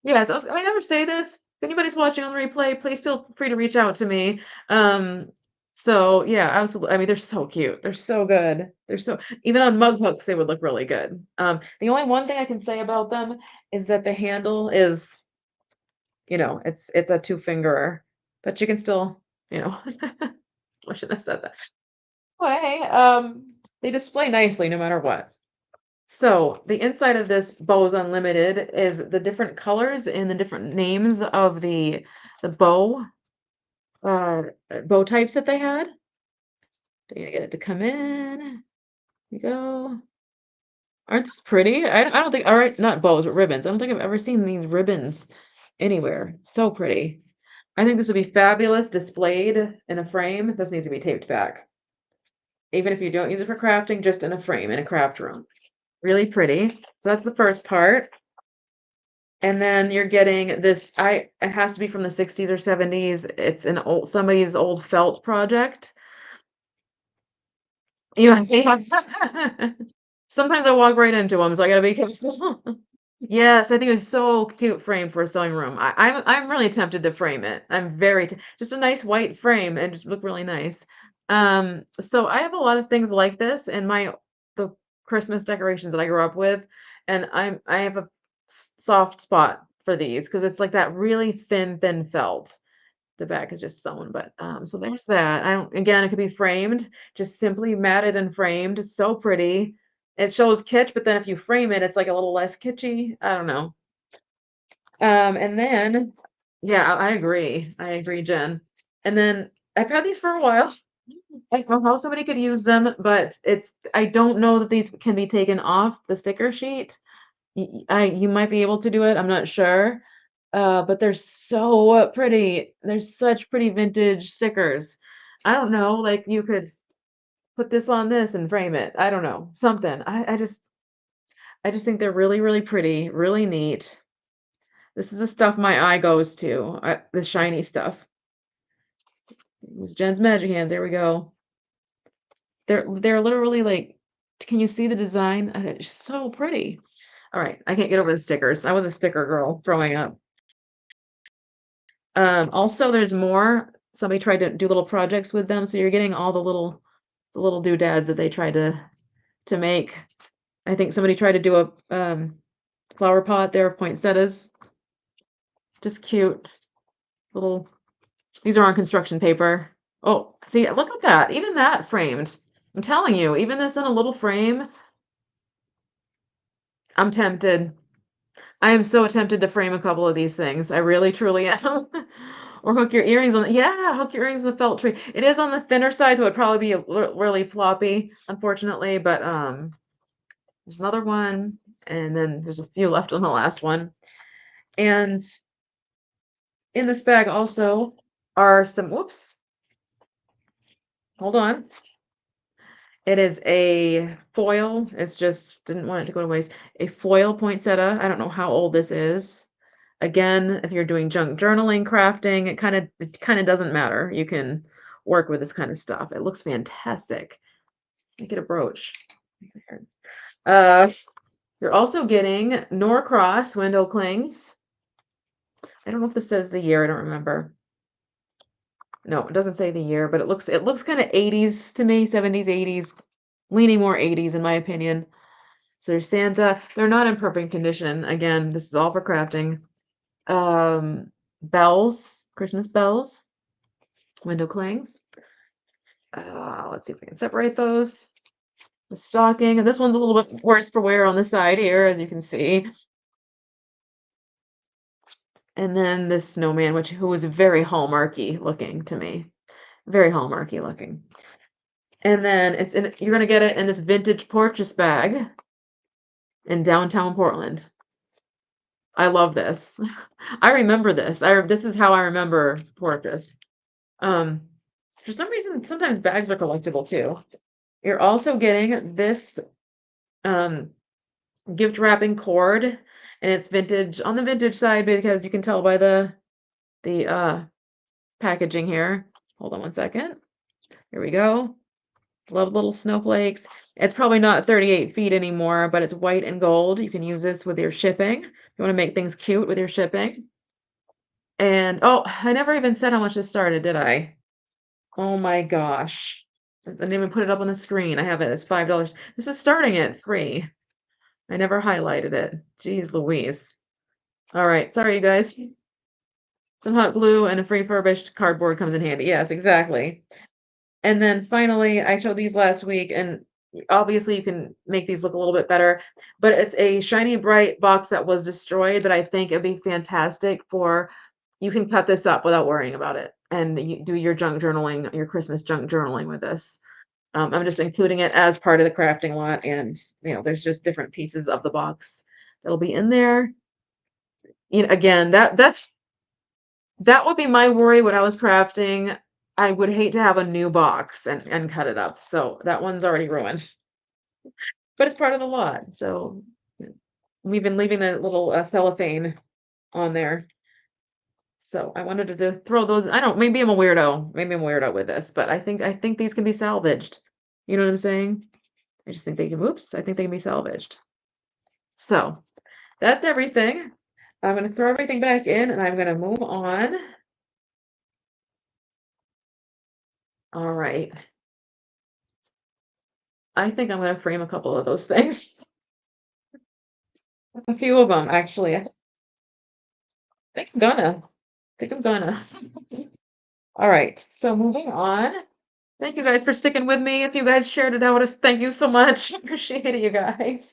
yes, I never say this. If anybody's watching on the replay, please feel free to reach out to me. So yeah, absolutely. I mean, they're so cute. They're so good. Even on mug hooks, they would look really good. The only one thing I can say about them is that the handle is, it's a 2-fingerer, but you can still, I shouldn't have said that. Anyway, they display nicely no matter what. So the inside of this Bose Unlimited is the different colors and the different names of the bow types that they had. They're gonna get it to come in. Here we go. Aren't those pretty? I don't think, all right, not bows, but ribbons. I don't think I've ever seen these ribbons anywhere. So pretty. I think this would be fabulous displayed in a frame. This needs to be taped back. Even if you don't use it for crafting, just in a frame in a craft room. Really pretty. So that's the first part. And then you're getting this, it has to be from the 60s or 70s. It's somebody's old felt project. Yeah. Sometimes I walk right into them, so I gotta be careful. Yes, I think it was so cute frame for a sewing room. I'm really tempted to frame it. I'm very just a nice white frame and just look really nice. So I have a lot of things like this in the Christmas decorations that I grew up with, and I have a soft spot for these because it's like that really thin felt. The back is just sewn, but so there's that. Again, it could be framed, just simply matted and framed. So pretty. It shows kitsch, but then if you frame it, it's like a little less kitschy. I don't know. And then, yeah, I agree. I agree, Jen. And then I've had these for a while. I don't know how somebody could use them, but I don't know that these can be taken off the sticker sheet. You might be able to do it. I'm not sure. But they're so pretty. They're such pretty vintage stickers. I don't know, like you could put this on this and frame it. I don't know, something. I just think they're really, really pretty, really neat. This is the stuff my eye goes to, the shiny stuff. Use Jen's magic hands. There we go. They're literally like, can you see the design? It's so pretty. All right, I can't get over the stickers. I was a sticker girl growing up. Also, there's more. Somebody tried to do little projects with them, so you're getting all the little doodads that they tried to make. I think somebody tried to do a flower pot there, poinsettias. Just cute little. These are on construction paper. Oh, see, look at that. Even that framed. I'm telling you, even this in a little frame, I'm tempted. I am so tempted to frame a couple of these things. I really, truly am. Or hook your earrings on. Yeah, hook your earrings on the felt tree. It is on the thinner side, so it would probably be really floppy, unfortunately. But there's another one, and then there's a few left on the last one. And in this bag also are some. Whoops, hold on. It is a foil. It's just didn't want it to go to waste. A foil poinsettia. I don't know how old this is. Again, if you're doing junk journaling, crafting, it kind of doesn't matter. You can work with this kind of stuff. It looks fantastic. Make it a brooch. Uh, you're also getting Norcross window clings. I don't know if this says the year. I don't remember. No, it doesn't say the year, but it looks kind of 80s to me, 70s, 80s, leaning more 80s in my opinion. So there's Santa. They're not in perfect condition. Again, this is all for crafting. Bells, Christmas bells, window clings. Let's see if we can separate those. The stocking, and this one's a little bit worse for wear on the side here, as you can see. And then this snowman, who is very hallmarky looking to me. Very hallmarky looking. And then you're gonna get it in this vintage Portraits bag in downtown Portland. I love this. I remember this. This is how I remember Portraits. For some reason, sometimes bags are collectible too. You're also getting this gift wrapping cord, and it's vintage on the vintage side because you can tell by the packaging here. Hold on one second. Here we go. Love little snowflakes. It's probably not 38 feet anymore, but it's white and gold. You can use this with your shipping. You want to make things cute with your shipping. And oh, I never even said how much this started, did I? Oh my gosh. I didn't even put it up on the screen. I have it as $5. This is starting at 3. I never highlighted it. Jeez Louise. All right. Sorry, you guys. Some hot glue and a refurbished cardboard comes in handy. Yes, exactly. And then finally, I showed these last week, and obviously you can make these look a little bit better, but it's a shiny bright box that was destroyed that I think it'd be fantastic for. You can cut this up without worrying about it, and you do your junk journaling, your Christmas junk journaling with this. I'm just including it as part of the crafting lot, and there's just different pieces of the box that'll be in there. Again, that would be my worry when I was crafting. I would hate to have a new box and cut it up. So that one's already ruined. But it's part of the lot. So we've been leaving a little cellophane on there. So I wanted to throw those. I don't. Maybe I'm a weirdo. Maybe I'm a weirdo with this, but I think these can be salvaged. You know what I'm saying? I just think they can. Oops. I think they can be salvaged. So that's everything. I'm going to throw everything back in, and I'm going to move on. All right. I think I'm going to frame a couple of those things. A few of them, actually. I think I'm gonna. All right. So moving on. Thank you guys for sticking with me. If you guys shared it out, thank you so much. Appreciate it, you guys.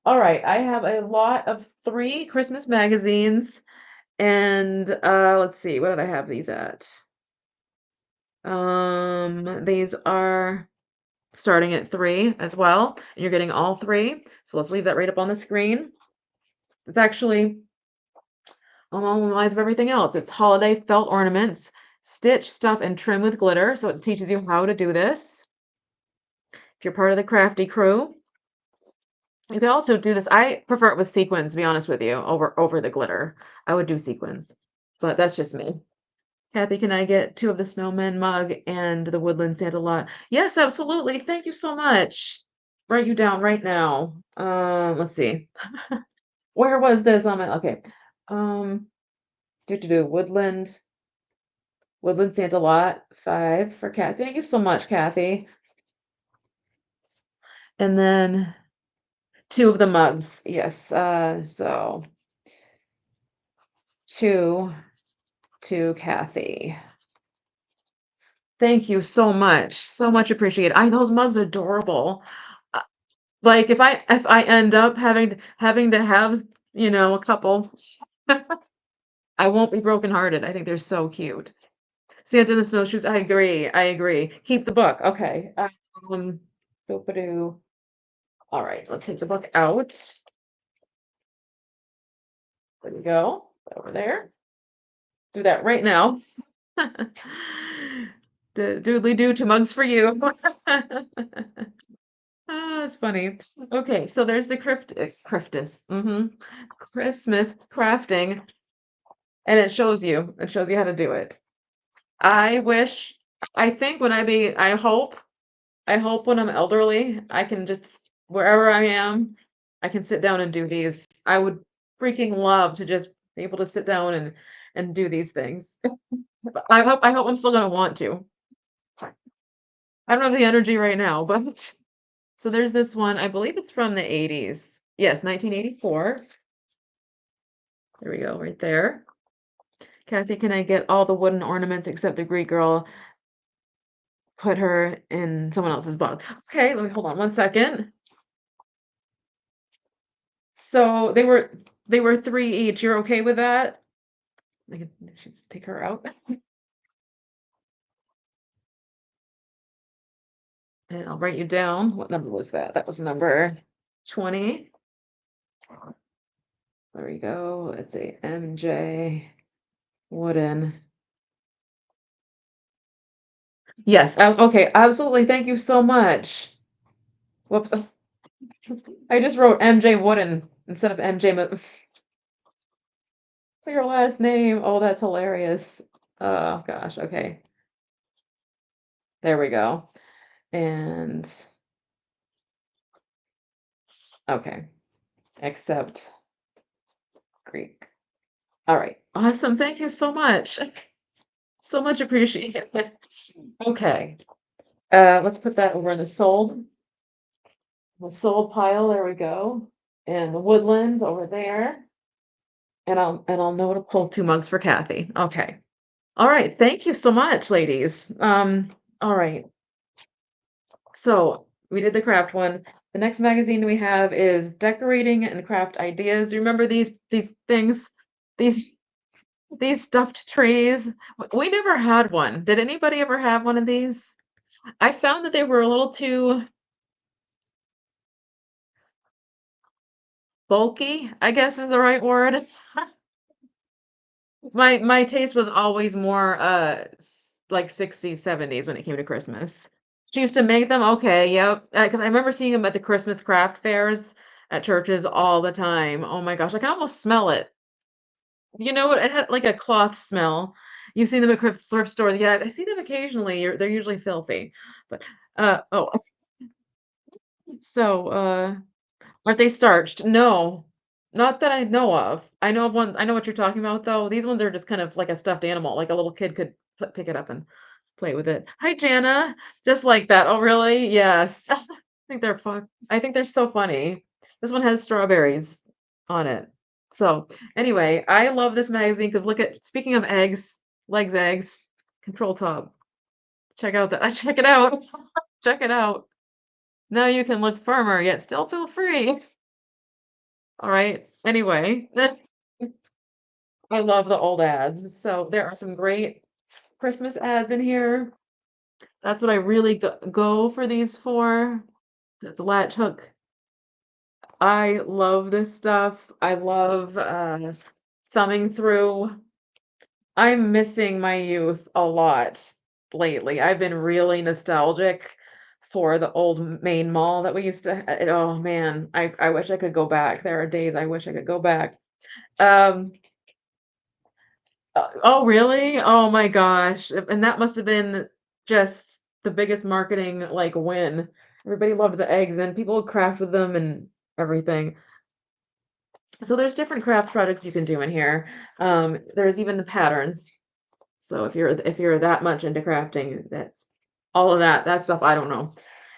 All right, I have a lot of 3 Christmas magazines, and, let's see, what did I have these at? These are starting at 3 as well, and you're getting all 3, so let's leave that right up on the screen. It's actually along the lines of everything else. It's holiday felt ornaments, stitch, stuff, and trim with glitter, so it teaches you how to do this. If you're part of the crafty crew, you can also do this. I prefer it with sequins, to be honest with you, over the glitter. I would do sequins, but that's just me. Kathy, can I get 2 of the snowmen mug and the woodland Santa lot? Yes, absolutely. Thank you so much. Write you down right now. Let's see. Where was this on my okay. Um, do Woodland Santa lot 5 for Kathy. Thank you so much, Kathy. And then 2 of the mugs. Yes. So 2 to Kathy. Thank you so much. So much appreciated. I those mugs are adorable. Uh, like if I end up having to have, a couple, I won't be brokenhearted. I think they're so cute. Santa and the snowshoes. I agree. I agree. Keep the book. Okay. Boop-a-doo. All right, let's take the book out. There we go. Over there. Do that right now. Doodly doo to mugs for you. Ah, that's funny. Okay, so there's the Christmas crafting, and it shows you how to do it. I wish, I think when I hope when I'm elderly, I can just, wherever I am, I can sit down and do these. I would freaking love to just be able to sit down and do these things. I hope I'm still gonna want to. I don't have the energy right now, but so there's this one. I believe it's from the 80s. Yes, 1984. There we go, right there. Kathy, can I get all the wooden ornaments except the Greek girl? Put her in someone else's box. Okay, let me hold on one second. So they were 3 each. You're okay with that? I can just take her out. And I'll write you down. What number was that? That was number 20. There we go. Let's see. MJ Wooden. Yes. Okay. Absolutely. Thank you so much. Whoops. I just wrote MJ Wooden instead of MJ for your last name. Oh, that's hilarious. Oh gosh. Okay. There we go. And okay. Except Greek. All right. Awesome. Thank you so much. So much appreciated. Okay. Let's put that over in the sold pile. There we go. And the woodland over there. And I'll know to pull 2 mugs for Kathy. Okay. All right. Thank you so much, ladies. All right. So we did the craft one. The next magazine we have is decorating and craft ideas. You remember these things? These these stuffed trees? We never had one. Did anybody ever have one of these? I found that they were a little too bulky, I guess is the right word. My taste was always more, like 60s, 70s when it came to Christmas. She used to make them? Okay, yep, because I remember seeing them at the Christmas craft fairs at churches all the time. Oh my gosh, I can almost smell it. You know what? It had like a cloth smell. You've seen them at thrift stores. Yeah, I see them occasionally. They're usually filthy, but, oh, so, aren't they starched? No, not that I know of. I know what you're talking about, though. These ones are just kind of like a stuffed animal, like a little kid could pick it up and play with it. Hi, Jana. Just like that. Oh, really? Yes. I think they're fun. I think they're so funny. This one has strawberries on it. So, anyway, I love this magazine because look at, speaking of eggs, legs, eggs, control top. Check out that. Check it out. Check it out. Now you can look firmer, yet still feel free. All right. Anyway, I love the old ads. So there are some great Christmas ads in here. That's what I really go for these for. It's a latch hook. I love this stuff. I love thumbing through. I'm missing my youth a lot lately. I've been really nostalgic for the old main mall that we used to oh man, I wish I could go back. There are days I wish I could go back. Um, oh really? Oh my gosh. And that must have been just the biggest marketing like win. Everybody loved the eggs and people would craft with them and everything. So there's different craft projects you can do in here. There's even the patterns. So if you're that much into crafting, that's all of that stuff I don't know.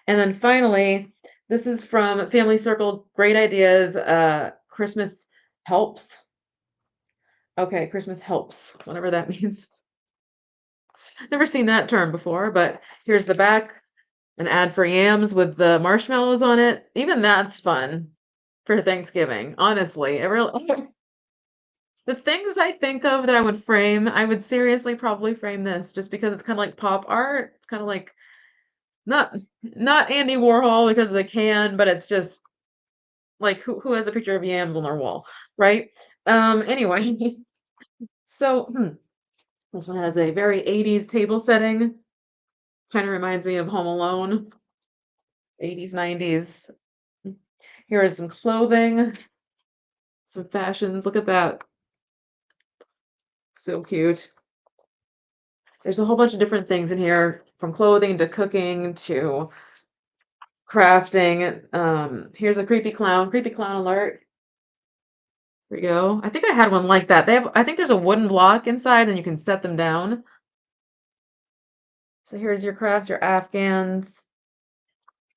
And then finally, this is from Family Circle, Great Ideas, Christmas Helps. Okay, Christmas Helps, whatever that means. Never seen that term before, but here's the back, an ad for yams with the marshmallows on it. Even that's fun for Thanksgiving, honestly. It really the things I think of that I would frame, I would seriously probably frame this just because it's kind of like pop art. It's kind of like not not Andy Warhol because of the can, but it's just like who has a picture of yams on their wall, right? Anyway, so this one has a very 80s table setting. Kind of reminds me of Home Alone, 80s, 90s. Here is some clothing, some fashions. Look at that. So cute. There's a whole bunch of different things in here, from clothing to cooking to crafting. Here's a creepy clown alert. Here we go. I think I had one like that. I think there's a wooden block inside and you can set them down. So here's your crafts, your Afghans.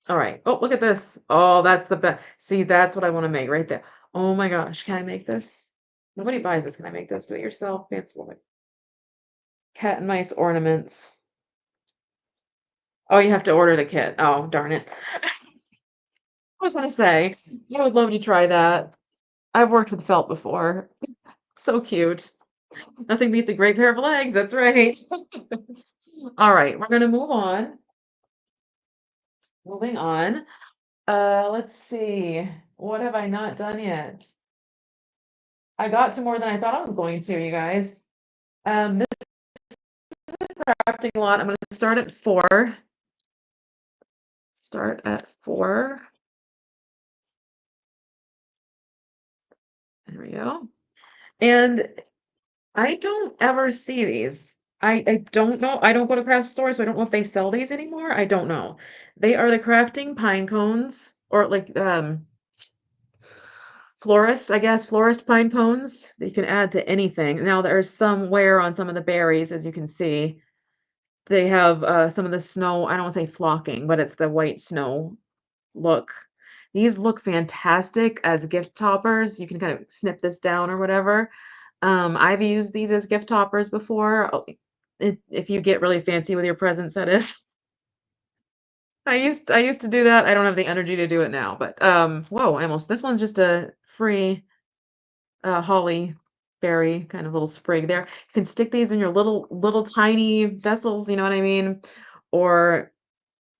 All right. Oh, look at this. Oh, that's the best. See, that's what I want to make right there. Oh my gosh. Can I make this? Nobody buys this. Can I make this? Do it yourself. Fancy woman. Cat and mice ornaments. Oh, you have to order the kit. Oh, darn it. I was gonna say, I would love to try that. I've worked with felt before. So cute. Nothing beats a great pair of legs. That's right. All right, we're gonna move on. Moving on. Let's see. What have I not done yet? I got to more than I thought I was going to, you guys. This crafting lot, I'm gonna start at 4. Start at 4. There we go. And I don't ever see these. I don't know. I don't go to craft stores, so I don't know if they sell these anymore. I don't know. They are the crafting pine cones or like florist, I guess, florist pine cones that you can add to anything. Now there's some wear on some of the berries, as you can see. They have some of the snow, I don't want to say flocking, but it's the white snow look. These look fantastic as gift toppers. You can kind of snip this down or whatever. I've used these as gift toppers before. If you get really fancy with your presents, that is. I used to do that. I don't have the energy to do it now, but whoa, I almost this one's just a free holly berry kind of little sprig there. You can stick these in your little tiny vessels, you know what I mean? Or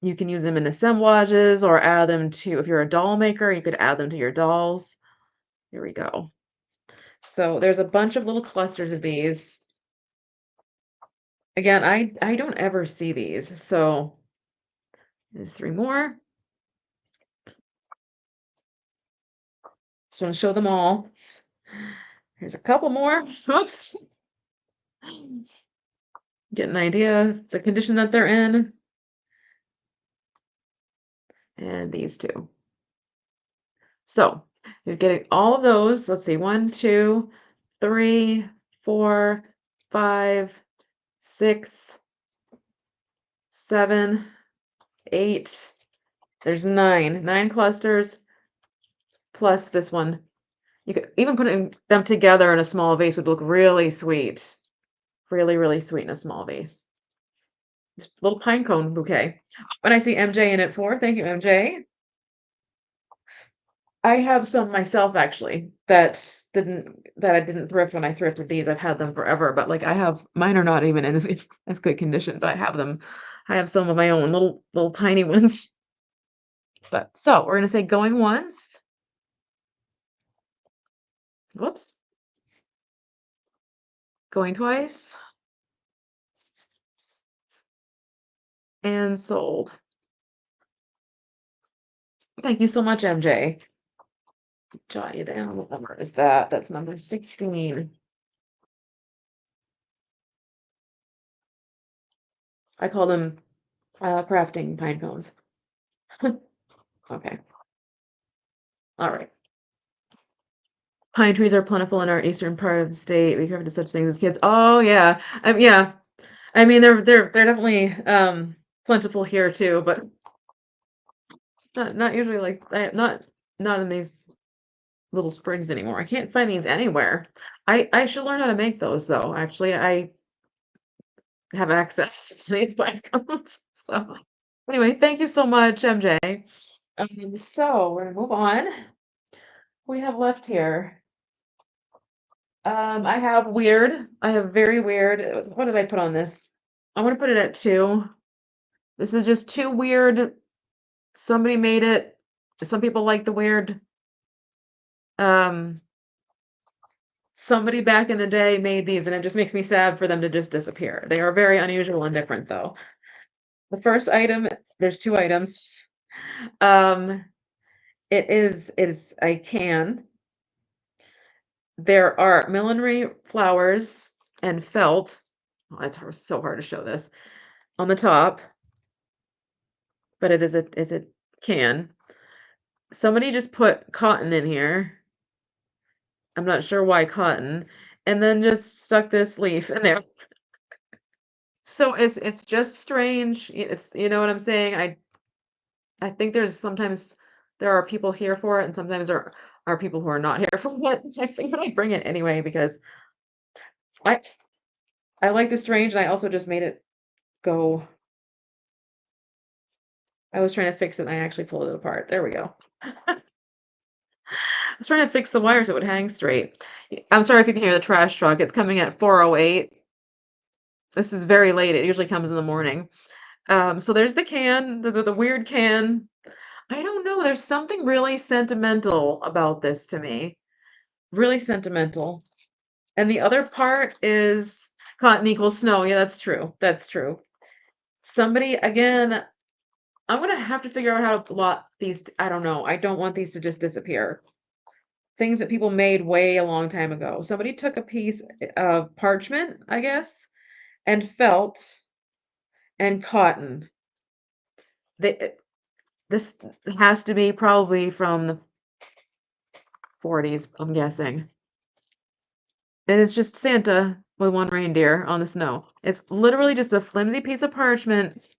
you can use them in assemblages or add them to, if you're a doll maker, you could add them to your dolls. Here we go. So there's a bunch of little clusters of these. Again, I don't ever see these. So there's 3 more. Just want to show them all. Here's a couple more. Oops. Get an idea of the condition that they're in. And these 2. So you're getting all of those. Let's see, 1, 2, 3, 4, 5, 6, 7, 8. There's 9 clusters plus this one. You could even put them together in a small vase would look really sweet. Really, really sweet in a small vase. Just a little pine cone bouquet. When I see MJ in it for, thank you, MJ. I have some myself actually that I didn't thrift when I thrifted these. I've had them forever, but like I have mine are not even in as good condition, but I have them. I have some of my own little tiny ones. But so we're gonna say going once. Whoops. Going twice. And sold. Thank you so much, MJ. Jot you down. What number is that? That's number 16. I call them crafting pine cones. Okay. All right. Pine trees are plentiful in our eastern part of the state. We covered such things as kids. Oh yeah. Yeah. I mean they're definitely plentiful here too, but not usually like not in these little sprigs anymore. I can't find these anywhere. I should learn how to make those though. Actually, I have access to these pine cones. So anyway, thank you so much, MJ. So we're gonna move on. We have left here. I have weird. I have very weird. What did I put on this? I'm gonna put it at 2. This is just too weird. Somebody made it. Some people like the weird. Um, somebody back in the day made these, and it just makes me sad for them to just disappear. They are very unusual and different, though. The first item, there's 2 items. Um, it is a can. There are millinery flowers and felt. Oh, it's so hard to show this on the top, but it is a can. Somebody just put cotton in here. I'm not sure why cotton, and then just stuck this leaf in there. So it's just strange. It's you know what I'm saying? I think there's sometimes there are people here for it, and sometimes there are people who are not here for it. I figured I'd bring it anyway because I I like the strange, and I also just made it go. I was trying to fix it, and I actually pulled it apart. There we go. I was trying to fix the wire so it would hang straight. I'm sorry if you can hear the trash truck. It's coming at 4:08. This is very late. It usually comes in the morning. So there's the can, the weird can. I don't know. There's something really sentimental about this to me. Really sentimental. And the other part is cotton equals snow. Yeah, that's true. That's true. Somebody, again, I'm gonna have to figure out how to blot these. I don't know. I don't want these to just disappear. Things that people made way a long time ago. Somebody took a piece of parchment, I guess, and felt and cotton. They, this has to be probably from the 40s, I'm guessing. And it's just Santa with one reindeer on the snow. It's literally just a flimsy piece of parchment.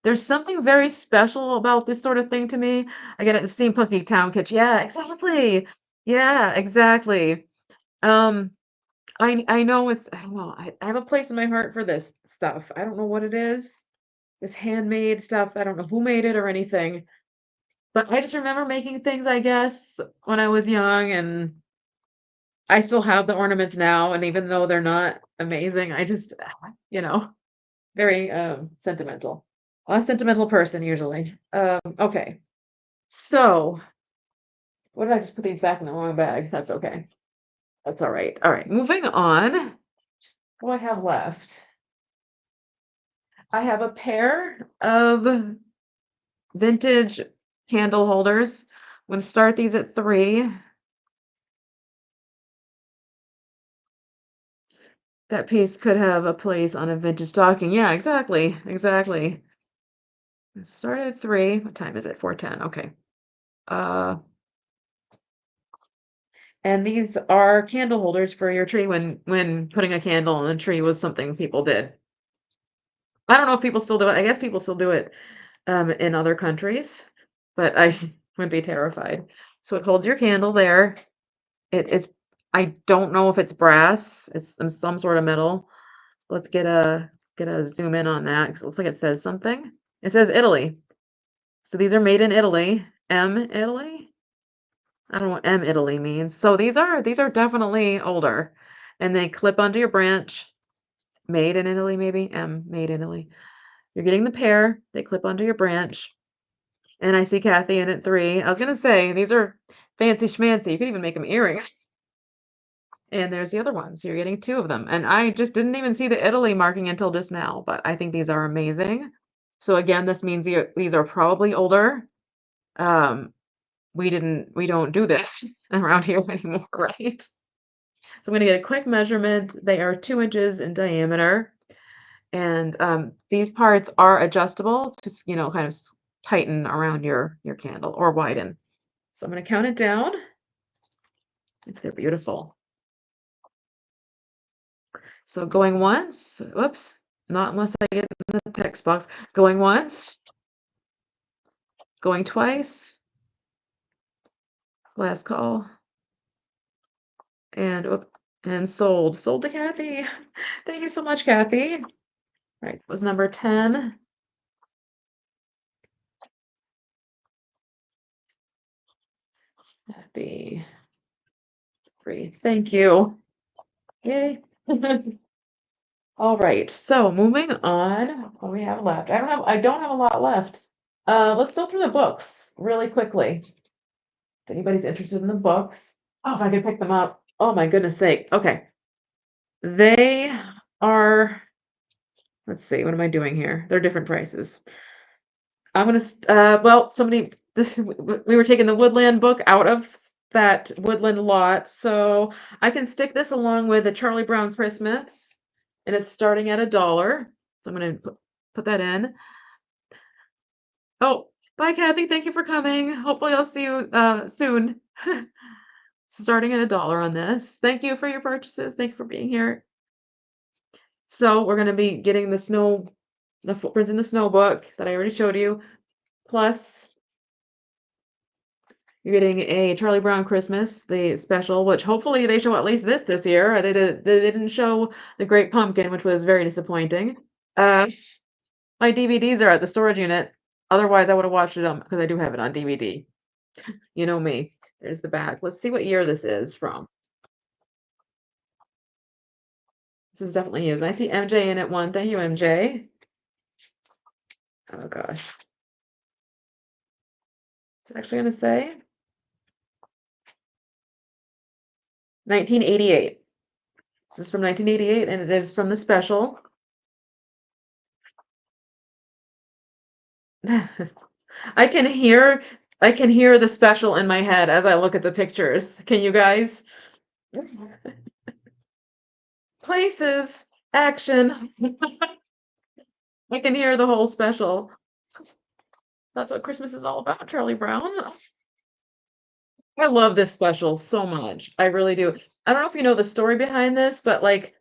There's something very special about this sort of thing to me. I get it in steampunky town kitchen. Yeah, exactly. Yeah, exactly. Um, I know it's I don't know. I have a place in my heart for this stuff. I don't know what it is. This handmade stuff. I don't know who made it or anything. But I just remember making things, I guess, when I was young, and I still have the ornaments now, and even though they're not amazing, I just, you know, very sentimental. A sentimental person usually. Okay. So, what did I just put these back in the wrong bag? That's okay. That's all right. All right, moving on. What do I have left? I have a pair of vintage candle holders. I'm going to start these at 3. That piece could have a place on a vintage stocking. Yeah, exactly. Exactly. Start at 3. What time is it? 4:10. Okay. Uh, and these are candle holders for your tree when putting a candle in a tree was something people did. I don't know if people still do it. I guess people still do it in other countries, but I would be terrified. So it holds your candle there. It is, I don't know if it's brass. It's some sort of metal. Let's get a zoom in on that because it looks like it says something. It says Italy. So these are made in Italy. Italy? I don't know what M Italy means. So these are definitely older, and they clip onto your branch. Made in Italy, maybe M made in Italy. You're getting the pair. They clip onto your branch, and I see Kathy in at 3. I was gonna say these are fancy schmancy. You could even make them earrings. And there's the other ones. You're getting 2 of them, and I just didn't even see the Italy marking until just now. But I think these are amazing. So again, this means these are probably older. Um, we don't do this around here anymore, right? So I'm gonna get a quick measurement. They are 2 inches in diameter, and these parts are adjustable to kind of tighten around your candle or widen. So I'm gonna count it down. They're beautiful. So going once, whoops, not unless I get in the text box. Going once, going twice, last call, and whoop, and sold. Sold to Kathy. Thank you so much, Kathy. Right, was number 10. Happy free. Thank you. Yay. All right, so moving on. What do we have left? I don't have a lot left. Let's go through the books really quickly. If anybody's interested in the books. Oh, if I could pick them up. Oh my goodness sake. Okay. They are, let's see, what am I doing here? They're different prices. I'm gonna well, we were taking the Woodland book out of that Woodland lot, so I can stick this along with the Charlie Brown Christmas, and it's starting at $1. So I'm gonna put that in. Oh, bye, Kathy. Thank you for coming. Hopefully, I'll see you soon. Starting at $1 on this. Thank you for your purchases. Thank you for being here. So we're gonna be getting the footprints in the snow book that I already showed you, plus you're getting a Charlie Brown Christmas, the special, which hopefully they show at least this year. They didn't show the Great Pumpkin, which was very disappointing. My DVDs are at the storage unit. Otherwise, I would have watched it on because I do have it on DVD. You know me. There's the back. Let's see what year this is from. This is definitely used. I see MJ in it one. Thank you, MJ. Oh gosh. Is it actually going to say? 1988. This is from 1988, and it is from the special. I can hear the special in my head as I look at the pictures. Can you guys? Places, action. I can hear the whole special. That's what Christmas is all about, Charlie Brown. I love this special so much. I really do. I don't know if you know the story behind this, but like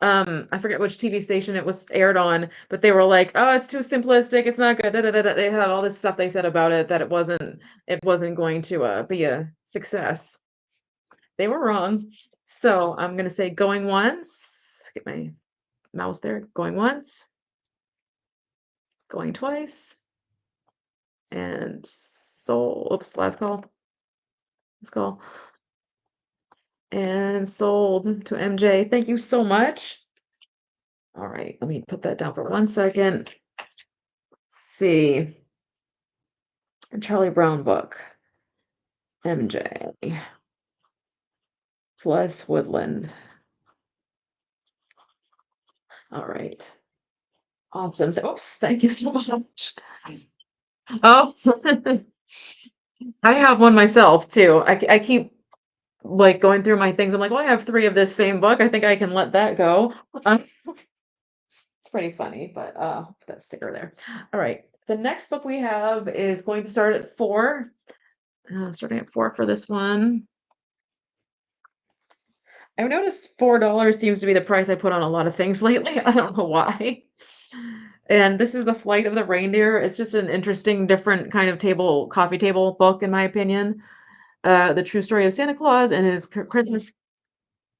I forget which TV station it was aired on, but they were like, "Oh, it's too simplistic. It's not good." Da, da, da, da. They had all this stuff they said about it that it wasn't going to be a success. They were wrong. So I'm gonna say going once. Get my mouse there. Going once. Going twice. And sold. Oops, last call. Last call. And sold to MJ. Thank you so much. All right, let me put that down for 1 second. Let's see. Charlie Brown book. MJ. Plus Woodland. All right. Awesome. Oops, thank you so much. Oh, I have one myself too. I keep like going through my things. I'm like, well, I have 3 of this same book. I think I can let that go. It's pretty funny, but put that sticker there. All right. The next book we have is going to start at 4. Starting at 4 for this one. I've noticed $4 seems to be the price I put on a lot of things lately. I don't know why. And this is The Flight of the Reindeer. It's just an interesting, different kind of coffee table book, in my opinion. The true story of Santa Claus and his Christmas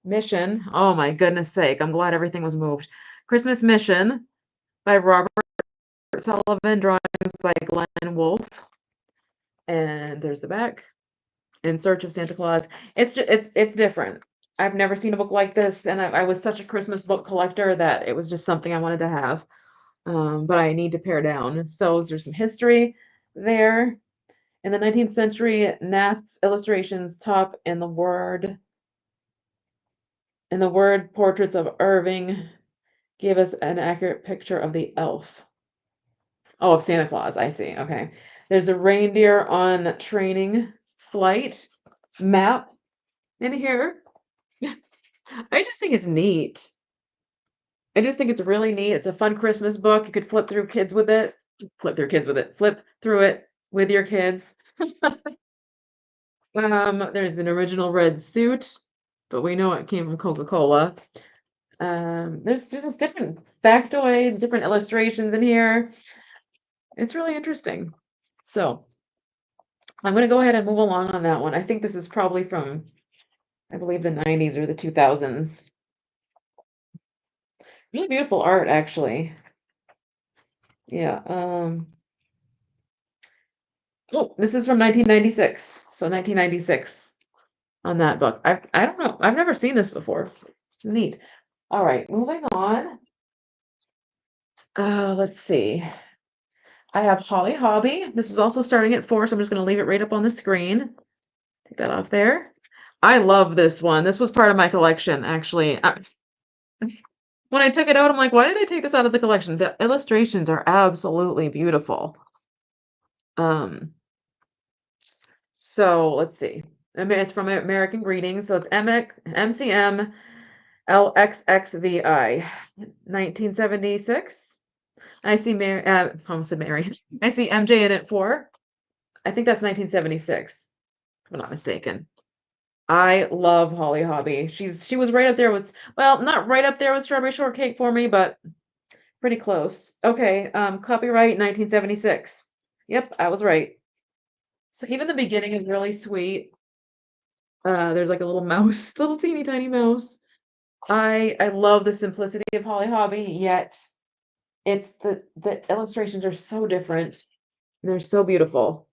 mission. Oh my goodness sake. I'm glad everything was moved. Christmas Mission by Robert Sullivan, drawings by Glenn Wolfe. And there's the back. In Search of Santa Claus. It's different. I've never seen a book like this, and I was such a Christmas book collector that it was just something I wanted to have. But I need to pare down. So there's some history there. In the 19th century, Nast's illustrations top in the word portraits of Irving give us an accurate picture of the elf. Oh, of Santa Claus, I see. Okay. There's a reindeer on training flight map in here. I just think it's neat. I just think it's really neat. It's a fun Christmas book. You could flip through kids with it. Flip through kids with it. Flip through it with your kids. There's an original red suit, but we know it came from Coca-Cola. There's just different factoids, different illustrations in here. It's really interesting. So I'm going to go ahead and move along on that one. I think this is probably from, I believe, the 90s or the 2000s. Really beautiful art, actually. Yeah. Oh, this is from 1996. So 1996 on that book. I don't know. I've never seen this before. Neat. All right, moving on. Let's see. I have Holly Hobby. This is also starting at 4, so I'm just going to leave it right up on the screen. Take that off there. I love this one. This was part of my collection, actually. When I took it out, I'm like, why did I take this out of the collection? The illustrations are absolutely beautiful. So let's see. It's from American Greetings. So it's MCM LXXVI 1976. I see Mary, almost said Mary. I see MJ in it 4. I think that's 1976, if I'm not mistaken. I love Holly Hobby. She was right up there with, well, not right up there with Strawberry Shortcake for me, but pretty close. Okay, copyright 1976. Yep, I was right. So even the beginning is really sweet. There's like a little mouse, little teeny tiny mouse. I love the simplicity of Holly Hobby, yet it's the illustrations are so different. They're so beautiful.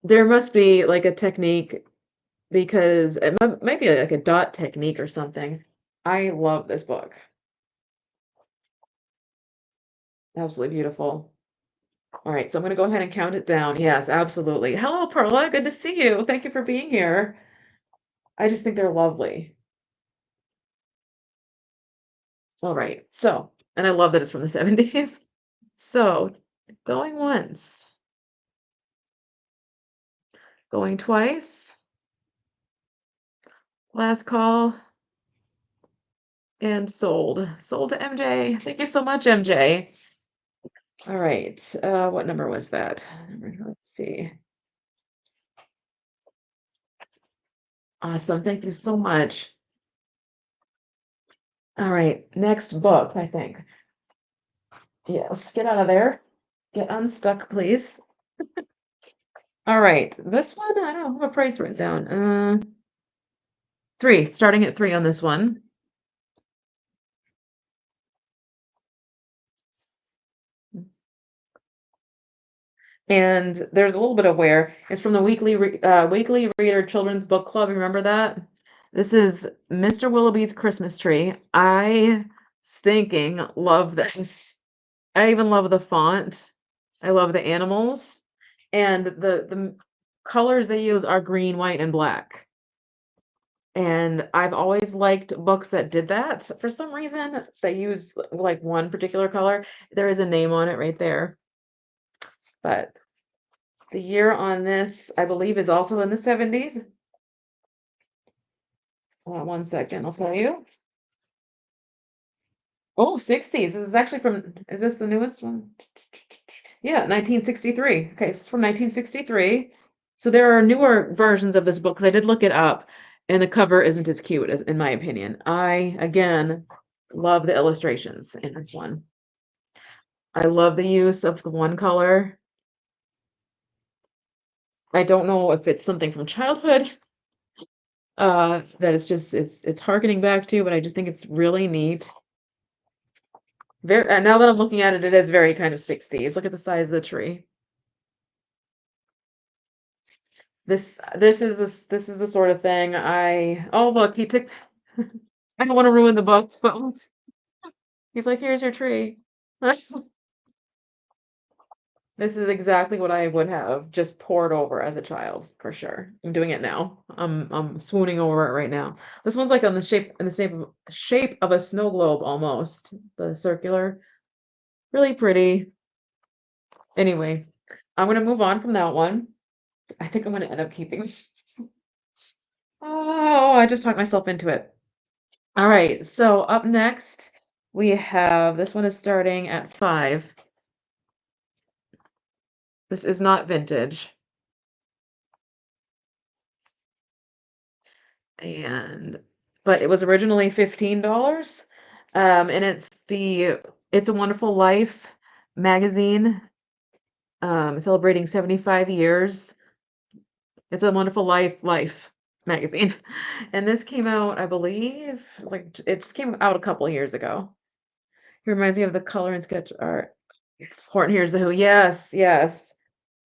There must be like a technique because it might be like a dot technique or something. I love this book. Absolutely beautiful. All right, so I'm going to go ahead and count it down. Yes, absolutely. Hello, Perla. Good to see you. Thank you for being here. I just think they're lovely. All right, so, and I love that it's from the 70s. So, going once, going twice, last call, and sold. Sold to MJ. Thank you so much, MJ. All right, what number was that? Let's see. Awesome. Thank you so much. All right, next book, I think. Yes, get out of there. Get unstuck, please. All right, this one, I don't have a price written down. 3, starting at 3 on this one. And there's a little bit of wear. It's from the Weekly Reader Children's Book Club. Remember that? This is Mr. Willoughby's Christmas Tree. I stinking love this. I even love the font. I love the animals. And the colors they use are green, white, and black. And I've always liked books that did that. For some reason, they use like one particular color. There is a name on it right there. But the year on this, I believe, is also in the 70s. One second, I'll tell you. Oh, 60s. This is actually from, is this the newest one? Yeah, 1963. Okay, this is from 1963. So there are newer versions of this book because I did look it up, and the cover isn't as cute as, in my opinion. I, again, love the illustrations in this one. I love the use of the one color. I don't know if it's something from childhood that it's harkening back to, but I just think it's really neat. Very, now that I'm looking at it, it is very kind of 60s. Look at the size of the tree. This is the sort of thing oh look, he took I don't want to ruin the book, but look, he's like, here's your tree. This is exactly what I would have just poured over as a child, for sure. I'm doing it now. I'm swooning over it right now. This one's like on the shape of a snow globe almost. The circular. Really pretty. Anyway, I'm gonna move on from that one. I think I'm gonna end up keeping this. Oh, I just talked myself into it. All right, so up next we have this one is starting at 5. This is not vintage. But it was originally $15. And It's a Wonderful Life magazine, celebrating 75 years. It's a Wonderful Life magazine. And this came out, I believe, it just came out a couple of years ago. It reminds me of the color and sketch art. Horton Hears the Who. Yes, yes.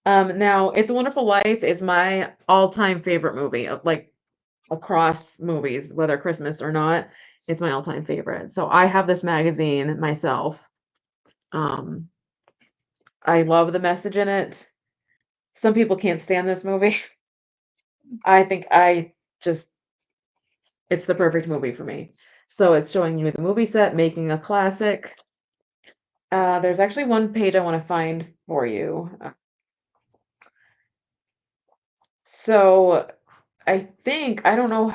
Now, It's a Wonderful Life is my all-time favorite movie, like across movies, whether Christmas or not. It's my all-time favorite. So I have this magazine myself. Um, I love the message in it. Some people can't stand this movie. I think just it's the perfect movie for me. So it's showing you the movie set, making a classic. There's actually one page I want to find for you. So I don't know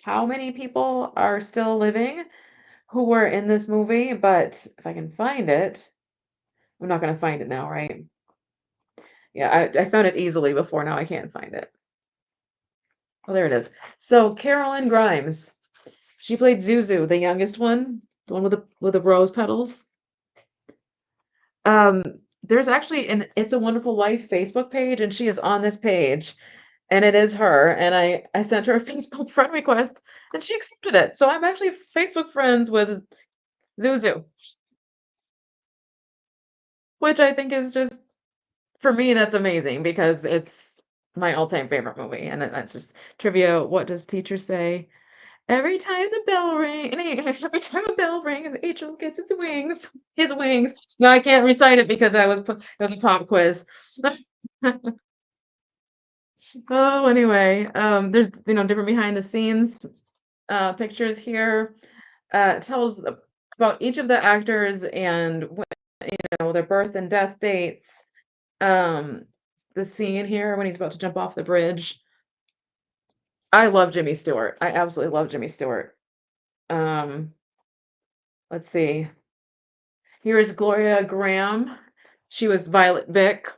how many people are still living who were in this movie, but if I can find it, I'm not going to find it now, right? Yeah, I found it easily before. Now I can't find it. Oh, there it is. So Carolyn Grimes, she played Zuzu, the youngest one, the one with the rose petals. Um, there's actually an It's a Wonderful Life Facebook page, and she is on this page, and it is her. And I sent her a Facebook friend request, and she accepted it. So I'm actually Facebook friends with Zuzu, which I think is just for me that's amazing because it's my all-time favorite movie, and that's just trivia. What does teacher say? Every time the bell ring, every time a bell ring, and the angel gets its wings, his wings. No, I can't recite it because it was a pop quiz. Oh, anyway, there's different behind the scenes pictures here. It tells about each of the actors and their birth and death dates. Um, the scene here when he's about to jump off the bridge. I love Jimmy Stewart. I absolutely love Jimmy Stewart. Um, let's see. Here is Gloria Graham. She was Violet Vick.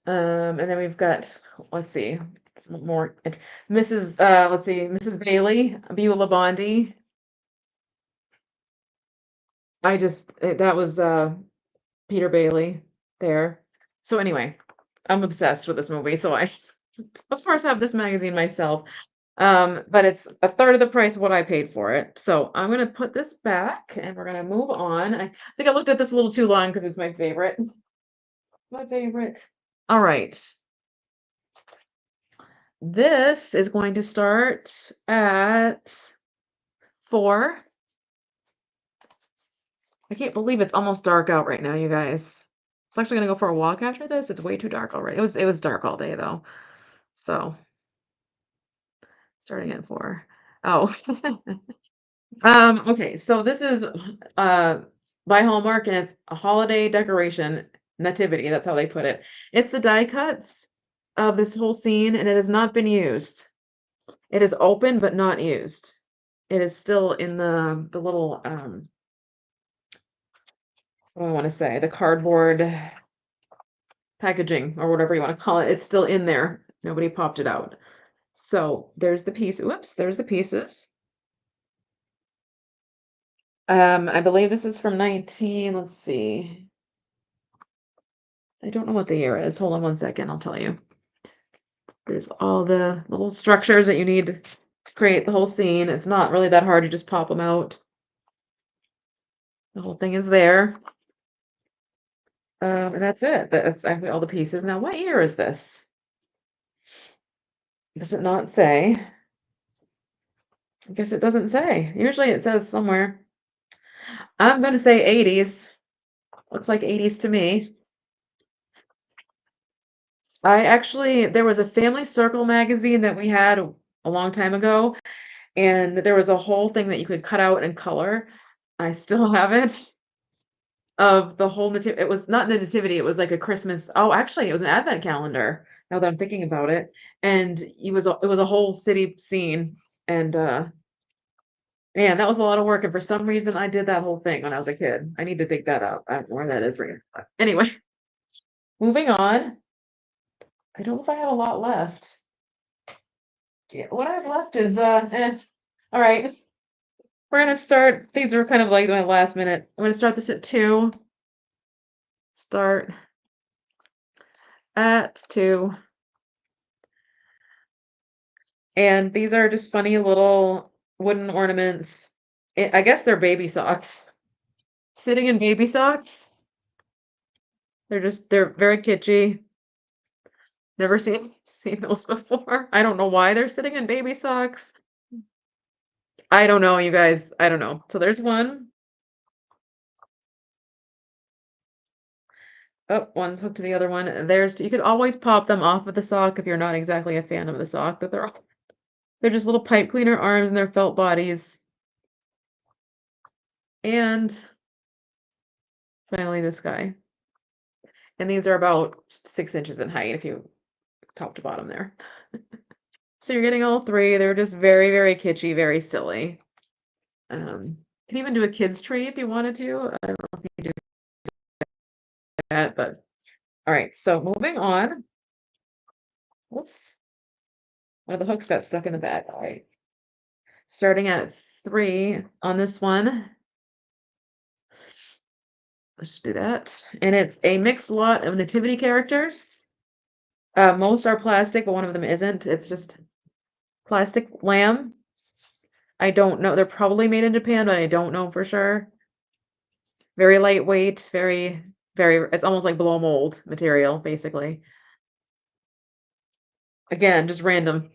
And then we've got, let's see, some more. Mrs. Bailey, Beulah Bondi. That was Peter Bailey there. So anyway, I'm obsessed with this movie. So I, of course, have this magazine myself. But it's a third of the price of what I paid for it. So I'm gonna put this back and we're gonna move on. I think I looked at this a little too long because it's my favorite. My favorite. All right. This is going to start at 4. I can't believe it's almost dark out right now, you guys. It's actually gonna go for a walk after this. It's way too dark already. It was dark all day though. So starting at 4. Oh. Okay, so this is by Hallmark, and it's a holiday decoration nativity. That's how they put it. It's the die cuts of this whole scene, and it has not been used. It is open but not used. It is still in the little what do I want to say? The cardboard packaging or whatever you want to call it. It's still in there. Nobody popped it out. So there's the piece. Whoops, there's the pieces. I believe this is from let's see. I don't know what the year is. Hold on one second, I'll tell you. There's all the little structures that you need to create the whole scene. It's not really that hard, you just pop them out. The whole thing is there. And that's it. That's actually all the pieces. Now, what year is this? Does it not say? I guess it doesn't say. Usually it says somewhere. I'm going to say 80s. Looks like 80s to me. There was a Family Circle magazine that we had a long time ago, and there was a whole thing that you could cut out and color. I still have it of the whole nativity. It was not the nativity, it was like a Christmas. Oh, actually, it was an advent calendar. Now that I'm thinking about it, and it was a whole city scene, and man, that was a lot of work. And for some reason, I did that whole thing when I was a kid. I need to dig that up. I don't know where that is right now. But anyway, moving on. I don't know if I have a lot left. Yeah, what I have left is all right. We're gonna start. These are kind of like my last minute. I'm gonna start this at 2. Start at 2. And these are just funny little wooden ornaments. I guess they're baby socks. Sitting in baby socks. They're very kitschy. Never seen those before. I don't know why they're sitting in baby socks. I don't know, you guys. I don't know. So there's one. Oh, one's hooked to the other one. You could always pop them off of the sock if you're not exactly a fan of the sock that they're just little pipe cleaner arms and their felt bodies. And finally this guy. And these are about 6 inches in height if you top to bottom there. So you're getting all 3. They're just very, very kitschy, very silly. Could even do a kid's tree if you wanted to. I don't know if you do that, but all right. So moving on. Whoops. One of the hooks got stuck in the bag. All right. Starting at 3 on this one. Let's do that. And it's a mixed lot of nativity characters. Most are plastic, but one of them isn't. It's just plastic lamb. I don't know. They're probably made in Japan, but I don't know for sure. Very lightweight, very, very, it's almost like blow mold material, basically. Again, just random.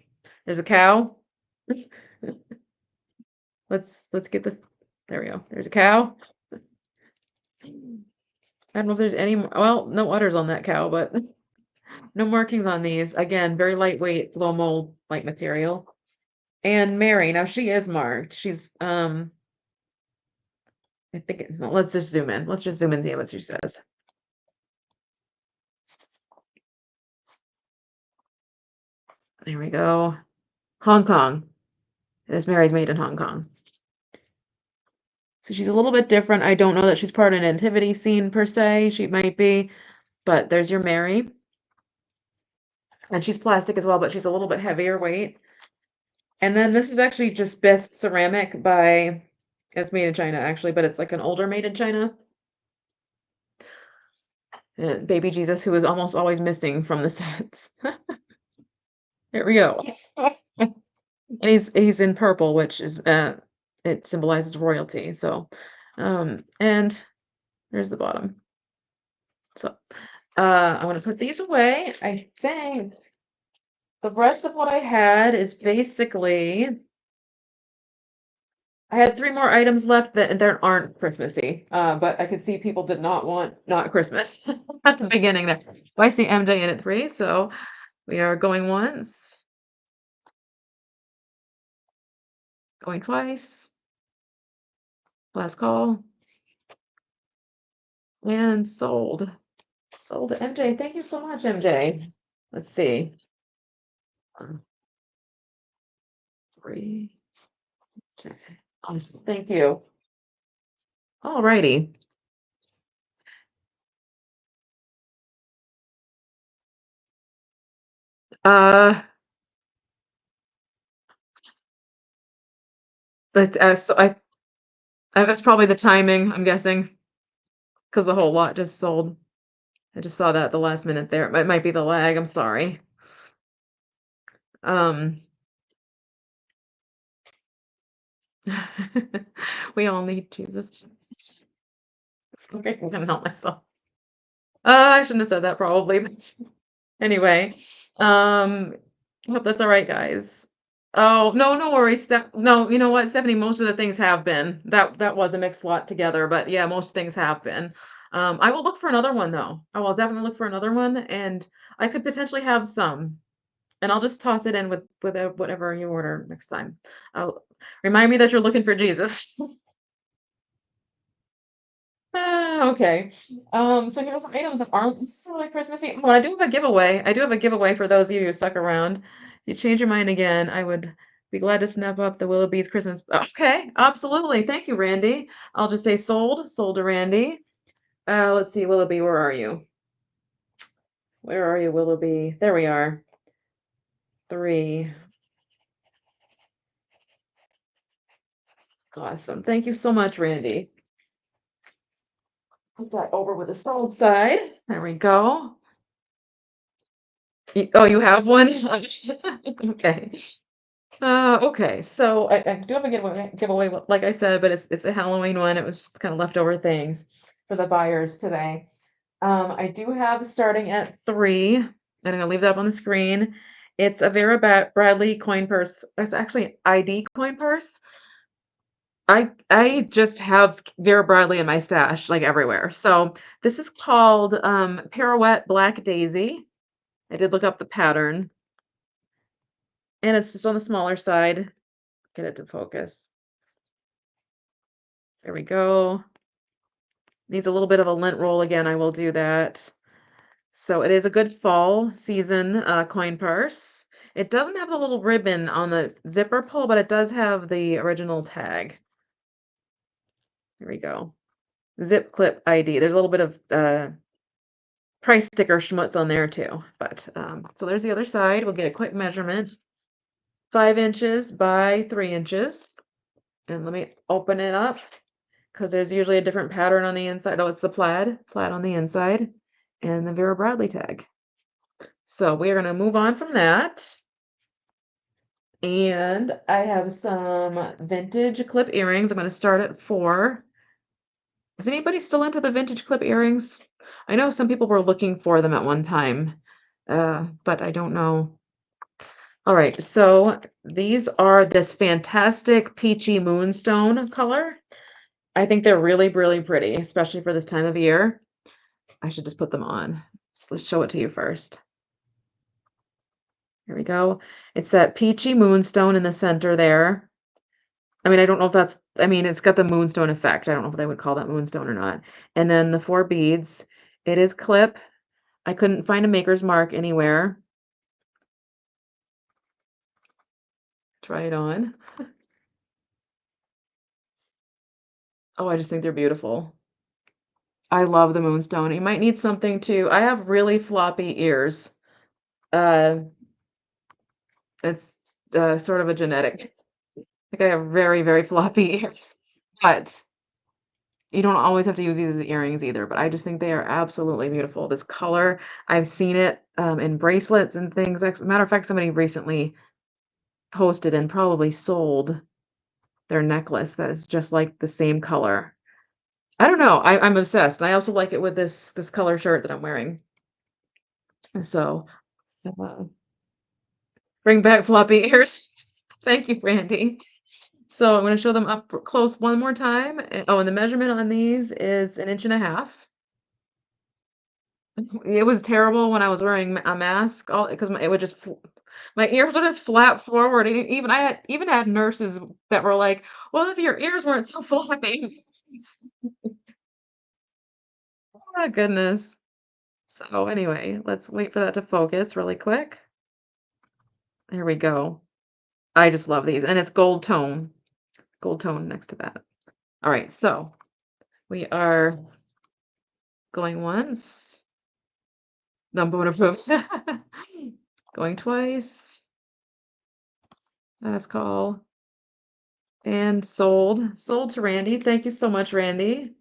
There's a cow. Let's get there we go. There's a cow. I don't know if there's any more. Well, no udders on that cow, but no markings on these. Again, very lightweight, blow mold like material. And Mary, now she is marked. She's I think no, let's just zoom in. Let's just zoom in and see what she says. There we go. Hong Kong. This Mary's made in Hong Kong. So she's a little bit different. I don't know that she's part of a nativity scene per se. She might be, but there's your Mary. And she's plastic as well, but she's a little bit heavier weight. And then this is actually just Best Ceramic by, it's made in China actually, but it's like an older made in China. And baby Jesus, who is almost always missing from the sets. There we go. And he's in purple, which is it symbolizes royalty. So and there's the bottom. So I'm gonna put these away. I think the rest of what I had is basically I had 3 more items left that aren't Christmassy. But I could see people did not want not Christmas at the beginning there. Well, I see MJ in at 3, so we are going once, going twice. Last call. And sold. Sold to MJ. Thank you so much, MJ. Let's see. 3. Okay. Awesome. Thank you. Alrighty. Uh, so I was probably the timing, I'm guessing, because the whole lot just sold. I just saw that at the last minute there. It might be the lag. I'm sorry. Um, we all need Jesus. Okay, I'm gonna help myself. I shouldn't have said that probably. But anyway, I hope that's all right, guys. Oh, no, no worries. No, you know what, Stephanie, most of the things have been. That was a mixed lot together, but yeah, most things have been. I will look for another one though. I will definitely look for another one, and I could potentially have some, and I'll just toss it in with whatever you order next time. Remind me that you're looking for Jesus. Okay. So here's some items that aren't necessarily Christmassy. Well, I do have a giveaway. I do have a giveaway for those of you who stuck around. If you change your mind again, I would be glad to snap up the Willoughby's Christmas. Okay, absolutely. Thank you, Randy. I'll just say sold. Sold to Randy. Let's see, Willoughby, where are you? Where are you, Willoughby? There we are. 3. Awesome. Thank you so much, Randy. Put that over with the sold side. There we go. Oh, you have one? Okay. Okay, so I do have a giveaway, like I said, but it's a Halloween one. It was just kind of leftover things for the buyers today. I do have starting at 3, and I'm gonna leave that up on the screen. It's a Vera Bradley coin purse. It's actually an ID coin purse. I just have Vera Bradley in my stash, like everywhere. So this is called Pirouette Black Daisy. I did look up the pattern, and it's just on the smaller side. Get it to focus. There we go. Needs a little bit of a lint roll again. I will do that. So it is a good fall season coin purse. It doesn't have the little ribbon on the zipper pull, but it does have the original tag. There we go. Zip clip ID. There's a little bit of price sticker schmutz on there too. But so there's the other side. We'll get a quick measurement. 5 inches by 3 inches. And let me open it up because there's usually a different pattern on the inside. Oh, it's the plaid on the inside, and the Vera Bradley tag. So we are going to move on from that. And I have some vintage clip earrings. I'm going to start at 4. Is anybody still into the vintage clip earrings? I know some people were looking for them at one time, but I don't know. All right, so these are this fantastic peachy moonstone color. I think they're really, really pretty, especially for this time of year. I should just put them on. So let's show it to you first. Here we go. It's that peachy moonstone in the center there. I mean, I don't know if that's, I mean, it's got the moonstone effect. I don't know if they would call that moonstone or not. And then the 4 beads. It is clip. I couldn't find a maker's mark anywhere. Try it on. Oh, I just think they're beautiful. I love the moonstone. You might need something to, I have really floppy ears. Uh, it's sort of a genetic. Like I have very, very floppy ears, but you don't always have to use these as earrings either. But I just think they are absolutely beautiful. This color, I've seen it in bracelets and things. Actually, matter of fact, somebody recently posted and probably sold their necklace that is just like the same color. I don't know. I'm obsessed. I also like it with this color shirt that I'm wearing. So uh, bring back floppy ears. Thank you, Brandy. So I'm going to show them up close one more time. Oh, and the measurement on these is 1.5 inches. It was terrible when I was wearing a mask, all because it would just my ears would just flap forward. Even I even had nurses that were like, "Well, if your ears weren't so flapping." Oh my goodness. So anyway, let's wait for that to focus really quick. There we go. I just love these, and it's gold tone next to that. All right, so we are going once. Number one approved. Going twice. Last call. And sold. Sold to Randy. Thank you so much, Randy.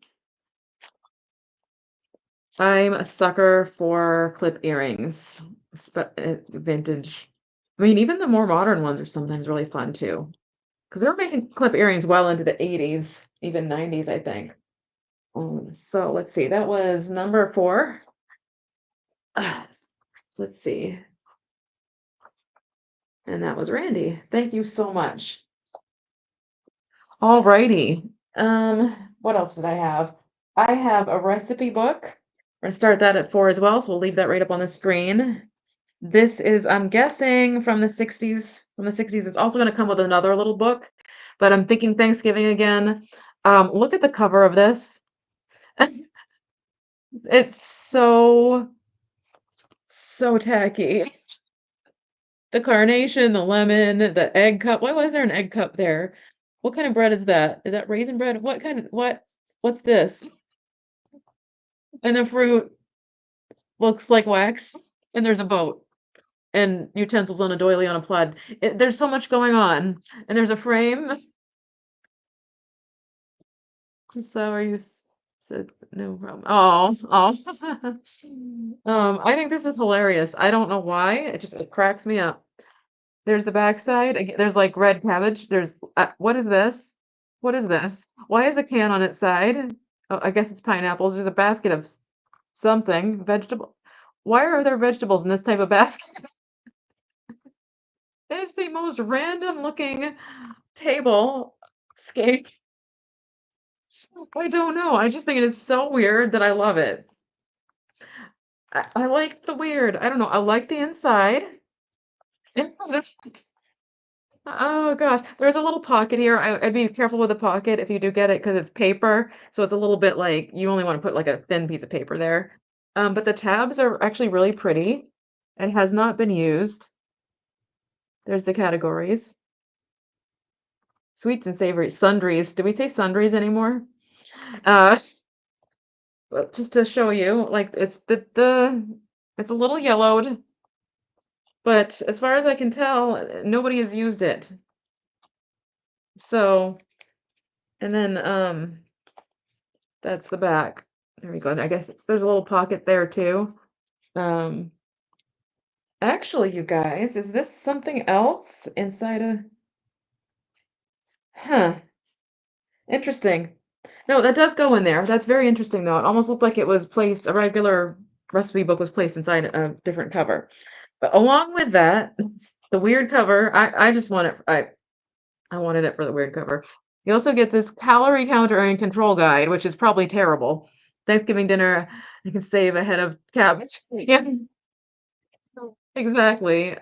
I'm a sucker for clip earrings, vintage. I mean, even the more modern ones are sometimes really fun too. Because they were making clip earrings well into the 80s, even 90s, I think. So let's see, that was number 4. let's see. And that was Randy. Thank you so much. Alrighty. What else did I have? I have a recipe book. We're gonna start that at 4 as well, so we'll leave that right up on the screen. This is, I'm guessing, from the 60s. From the 60s. It's also gonna come with another little book, but I'm thinking Thanksgiving again. Look at the cover of this. It's so tacky. The carnation, the lemon, the egg cup. Why was there an egg cup there? What kind of bread is that? Is that raisin bread? What kind of what's this? And the fruit looks like wax. And there's a boat and utensils on a doily on a plaid. There's so much going on. And there's a frame. So are you said no problem. Oh. I think this is hilarious. I don't know why. It cracks me up. There's the backside. There's like red cabbage. There's what is this? What is this? Why is a can on its side? Oh, I guess it's pineapples. There's a basket of something, vegetable. Why are there vegetables in this type of basket? It is the most random looking table scape. I don't know. I just think it is so weird that I love it. I like the weird. I don't know. I like the inside. Oh gosh, there's a little pocket here. I'd be careful with the pocket if you do get it because it's paper, so it's a little bit like you only want to put like a thin piece of paper there. But the tabs are actually really pretty. It has not been used. There's the categories. Sweets and savories, sundries. Do we say sundries anymore? Uh, but just to show you, like it's it's a little yellowed, but as far as I can tell, nobody has used it. So, and then that's the back. There we go. I guess there's a little pocket there too. Um, actually, you guys, is this something else inside a? Huh. Interesting. No, that does go in there. That's very interesting, though. It almost looked like it was placed, a regular recipe book was placed inside a different cover. But along with that, the weird cover, I just want it, I wanted it for the weird cover. You also get this calorie counter and control guide, which is probably terrible. Thanksgiving dinner, you can save a head of cabbage. Yeah, exactly.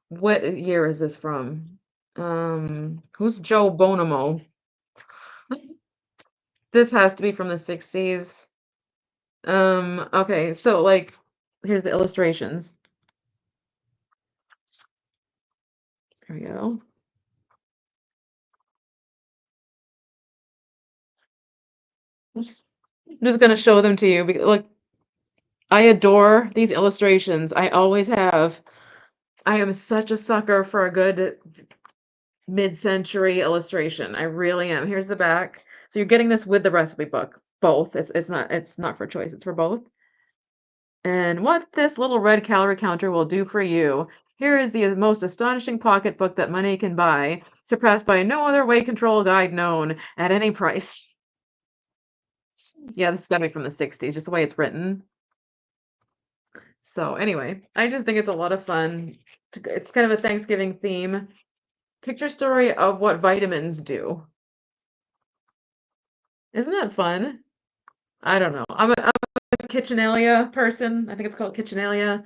What year is this from? Who's Joe Bonamo? This has to be from the 60s. Okay, so like here's the illustrations. There we go. I'm just gonna show them to you because look, I adore these illustrations. I always have. I am such a sucker for a good mid-century illustration. I really am. Here's the back. So you're getting this with the recipe book, both. It's not for choice, it's for both. And what this little red calorie counter will do for you. Here is the most astonishing pocketbook that money can buy, surpassed by no other weight control guide known at any price. Yeah, this has got to be from the 60s, just the way it's written. So anyway, I just think it's a lot of fun. It's kind of a Thanksgiving theme. Picture story of what vitamins do. Isn't that fun? I don't know. I'm a kitchenalia person. I think it's called kitchenalia.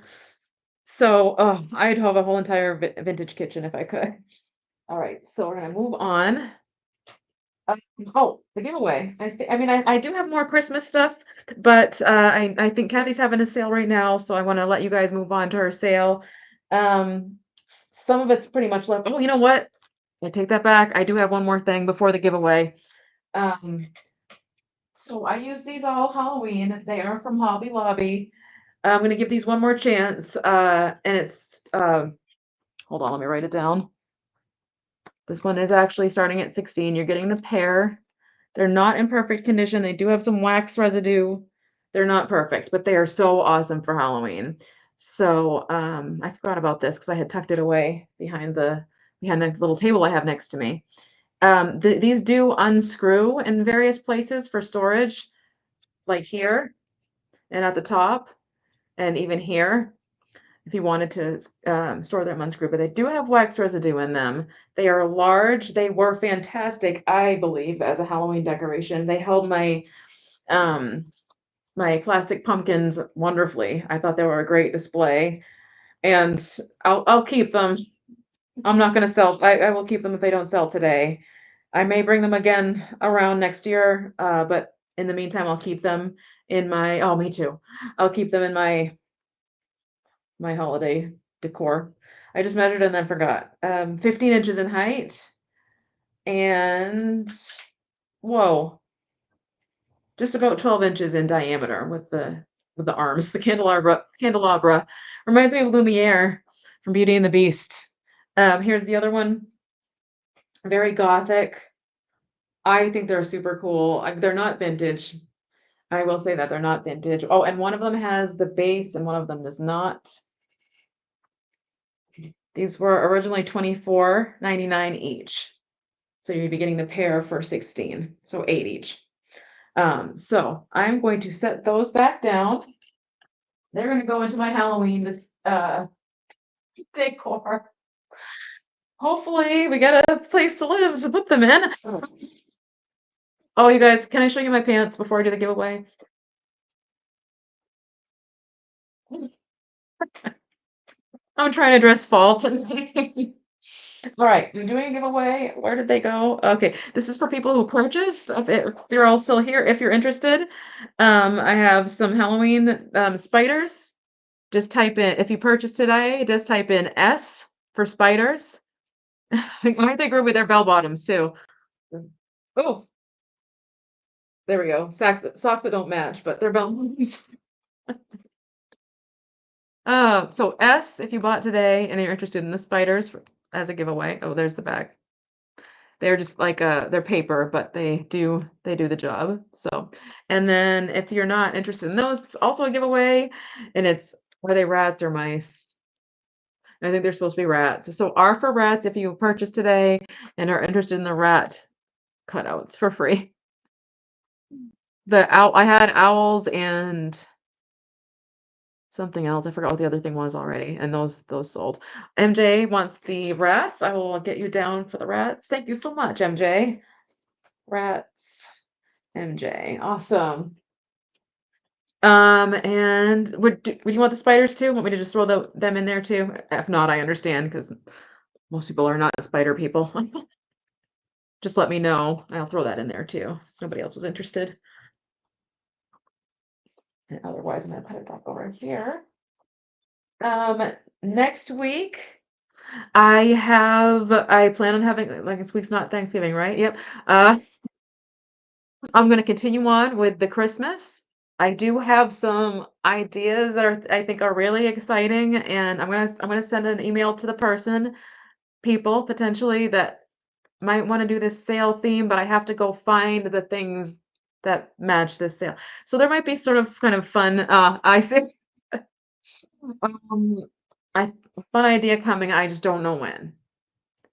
So, oh, I'd have a whole entire vintage kitchen if I could. All right, so we're gonna move on. Oh, the giveaway. I mean, I do have more Christmas stuff, but I think Kathy's having a sale right now, so I want to let you guys move on to her sale. Some of it's pretty much left. Oh, you know what? I take that back. I do have one more thing before the giveaway. Um, so I use these all Halloween. They are from Hobby Lobby. I'm gonna give these one more chance. And it's hold on, let me write it down. This one is actually starting at 16. You're getting the pair. They're not in perfect condition. They do have some wax residue. They're not perfect, but they are so awesome for Halloween. So I forgot about this because I had tucked it away behind the little table I have next to me. These do unscrew in various places for storage, like here and at the top. And even here, if you wanted to store them unscrewed, but they do have wax residue in them. They are large. They were fantastic, I believe, as a Halloween decoration. They held um, my plastic pumpkins wonderfully. I thought they were a great display, and I'll keep them. I'm not going to sell. I will keep them if they don't sell today. I may bring them again around next year, but in the meantime, I'll keep them in my. Oh, me too. I'll keep them in my holiday decor. I just measured and then forgot. 15 inches in height, and whoa, just about 12 inches in diameter with the arms. The candelabra reminds me of Lumiere from Beauty and the Beast. Here's the other one, very Gothic. I think they're super cool. They're not vintage. I will say that they're not vintage. Oh, and one of them has the base and one of them does not. These were originally $24.99 each. So you'd be getting the pair for 16, so 8 each. So I'm going to set those back down. They're going to go into my Halloween decor. Hopefully we get a place to live to put them in. Oh, you guys, can I show you my pants before I do the giveaway? I'm trying to dress fall today. All right, I'm doing a giveaway. Where did they go? Okay, this is for people who purchased. If you're all still here, if you're interested, I have some Halloween spiders. Just type in, if you purchased today, just type in S for spiders. I think Ruby, they're bell bottoms too. Oh, there we go. Socks that don't match, but they're bell bottoms. So S if you bought today and you're interested in the spiders as a giveaway. Oh, there's the bag. They're just like they're paper, but they do the job. So, and then if you're not interested in those, also a giveaway, and it's are they rats or mice? I think they're supposed to be rats. So R for rats if you purchase today and are interested in the rat cutouts for free. I had owls and something else. I forgot what the other thing was already, and those sold. MJ wants the rats. I will get you down for the rats. Thank you so much, MJ. Rats, MJ. Awesome. And would you want the spiders too? Want me to just throw them in there too? If not, I understand because most people are not spider people. Just let me know. I'll throw that in there too, since nobody else was interested. And otherwise, I'm gonna put it back over here. Next week, I plan on having like this week's not Thanksgiving, right? Yep. I'm gonna continue on with the Christmas. I do have some ideas that I think are really exciting, and I'm gonna send an email to the people potentially that might want to do this sale theme, but I have to go find the things that match this sale. So there might be sort of kind of fun. I think um, I fun idea coming. I just don't know when.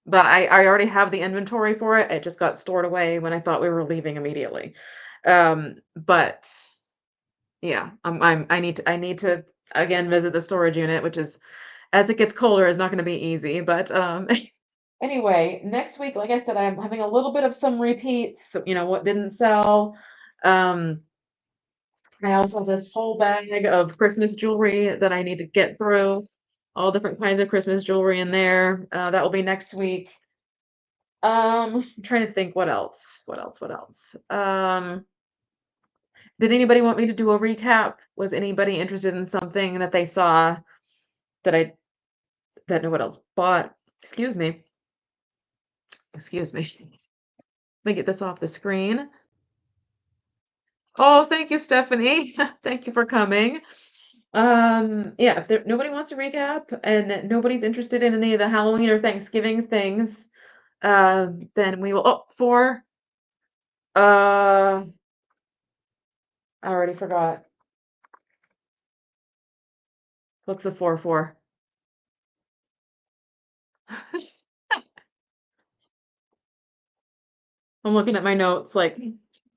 But I already have the inventory for it. It just got stored away when I thought we were leaving immediately. But yeah, I need to again visit the storage unit, which is as it gets colder is not going to be easy. But anyway, next week, like I said, I'm having a little bit of some repeats. What didn't sell. Um, I also have this whole bag of Christmas jewelry that I need to get through. All different kinds of Christmas jewelry in there. That will be next week. I'm trying to think what else. What else? What else? Did anybody want me to do a recap? Was anybody interested in something that they saw that no one else bought? Excuse me. Excuse me. Let me get this off the screen. Oh, thank you, Stephanie. Thank you for coming. Yeah, if nobody wants a recap and nobody's interested in any of the Halloween or Thanksgiving things, then we will. Oh, I already forgot. What's the four for? I'm looking at my notes like,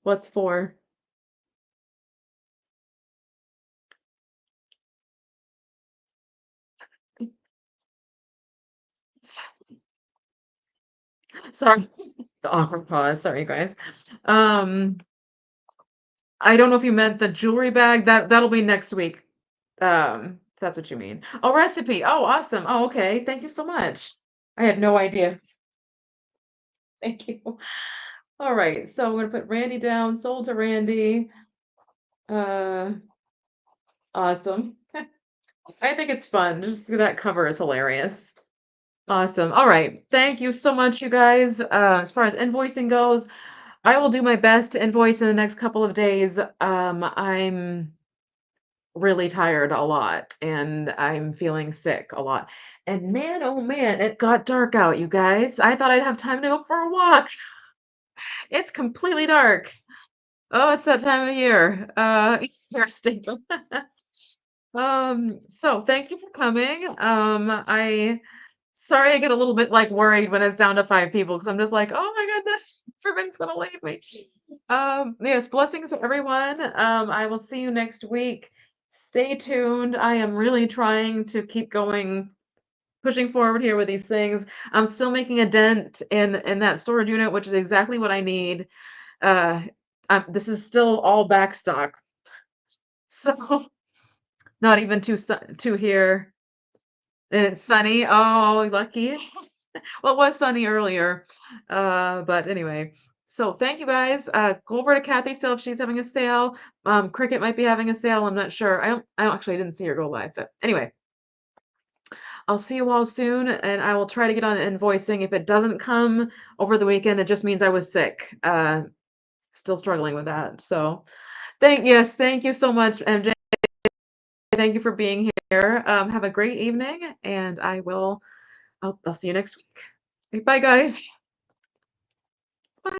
what's for? Sorry, the awkward pause. Sorry, guys. Um, I don't know if you meant the jewelry bag. That'll be next week. If that's what you mean. Oh, recipe. Oh, awesome. Oh, okay. Thank you so much. I had no idea. Thank you. All right. So I'm gonna put Randy down. Sold to Randy. Uh, awesome. I think it's fun. Just that cover is hilarious. Awesome. All right. Thank you so much, you guys. As far as invoicing goes, I will do my best to invoice in the next couple of days. I'm really tired a lot and I'm feeling sick a lot. And man, oh man, it got dark out, you guys. I thought I'd have time to go for a walk. It's completely dark. Oh, it's that time of year. It's hair stinker. So thank you for coming. I sorry I get a little bit like worried when it's down to 5 people because I'm just like, oh my goodness, everyone's gonna leave me. Yes, blessings to everyone. I will see you next week. Stay tuned. I am really trying to keep going, pushing forward here with these things. I'm still making a dent in that storage unit, which is exactly what I need. Uh, this is still all back stock, so not even too here. And it's sunny. Oh, lucky. Well, it was sunny earlier. But anyway. So thank you guys. Go over to Kathy's sale if she's having a sale. Cricket might be having a sale. I'm not sure. I don't actually didn't see her go live. But anyway, I'll see you all soon and I will try to get on invoicing. If it doesn't come over the weekend, it just means I was sick. Still struggling with that. So thank you so much, MJ. Thank you for being here. Have a great evening and I'll see you next week. Bye, guys.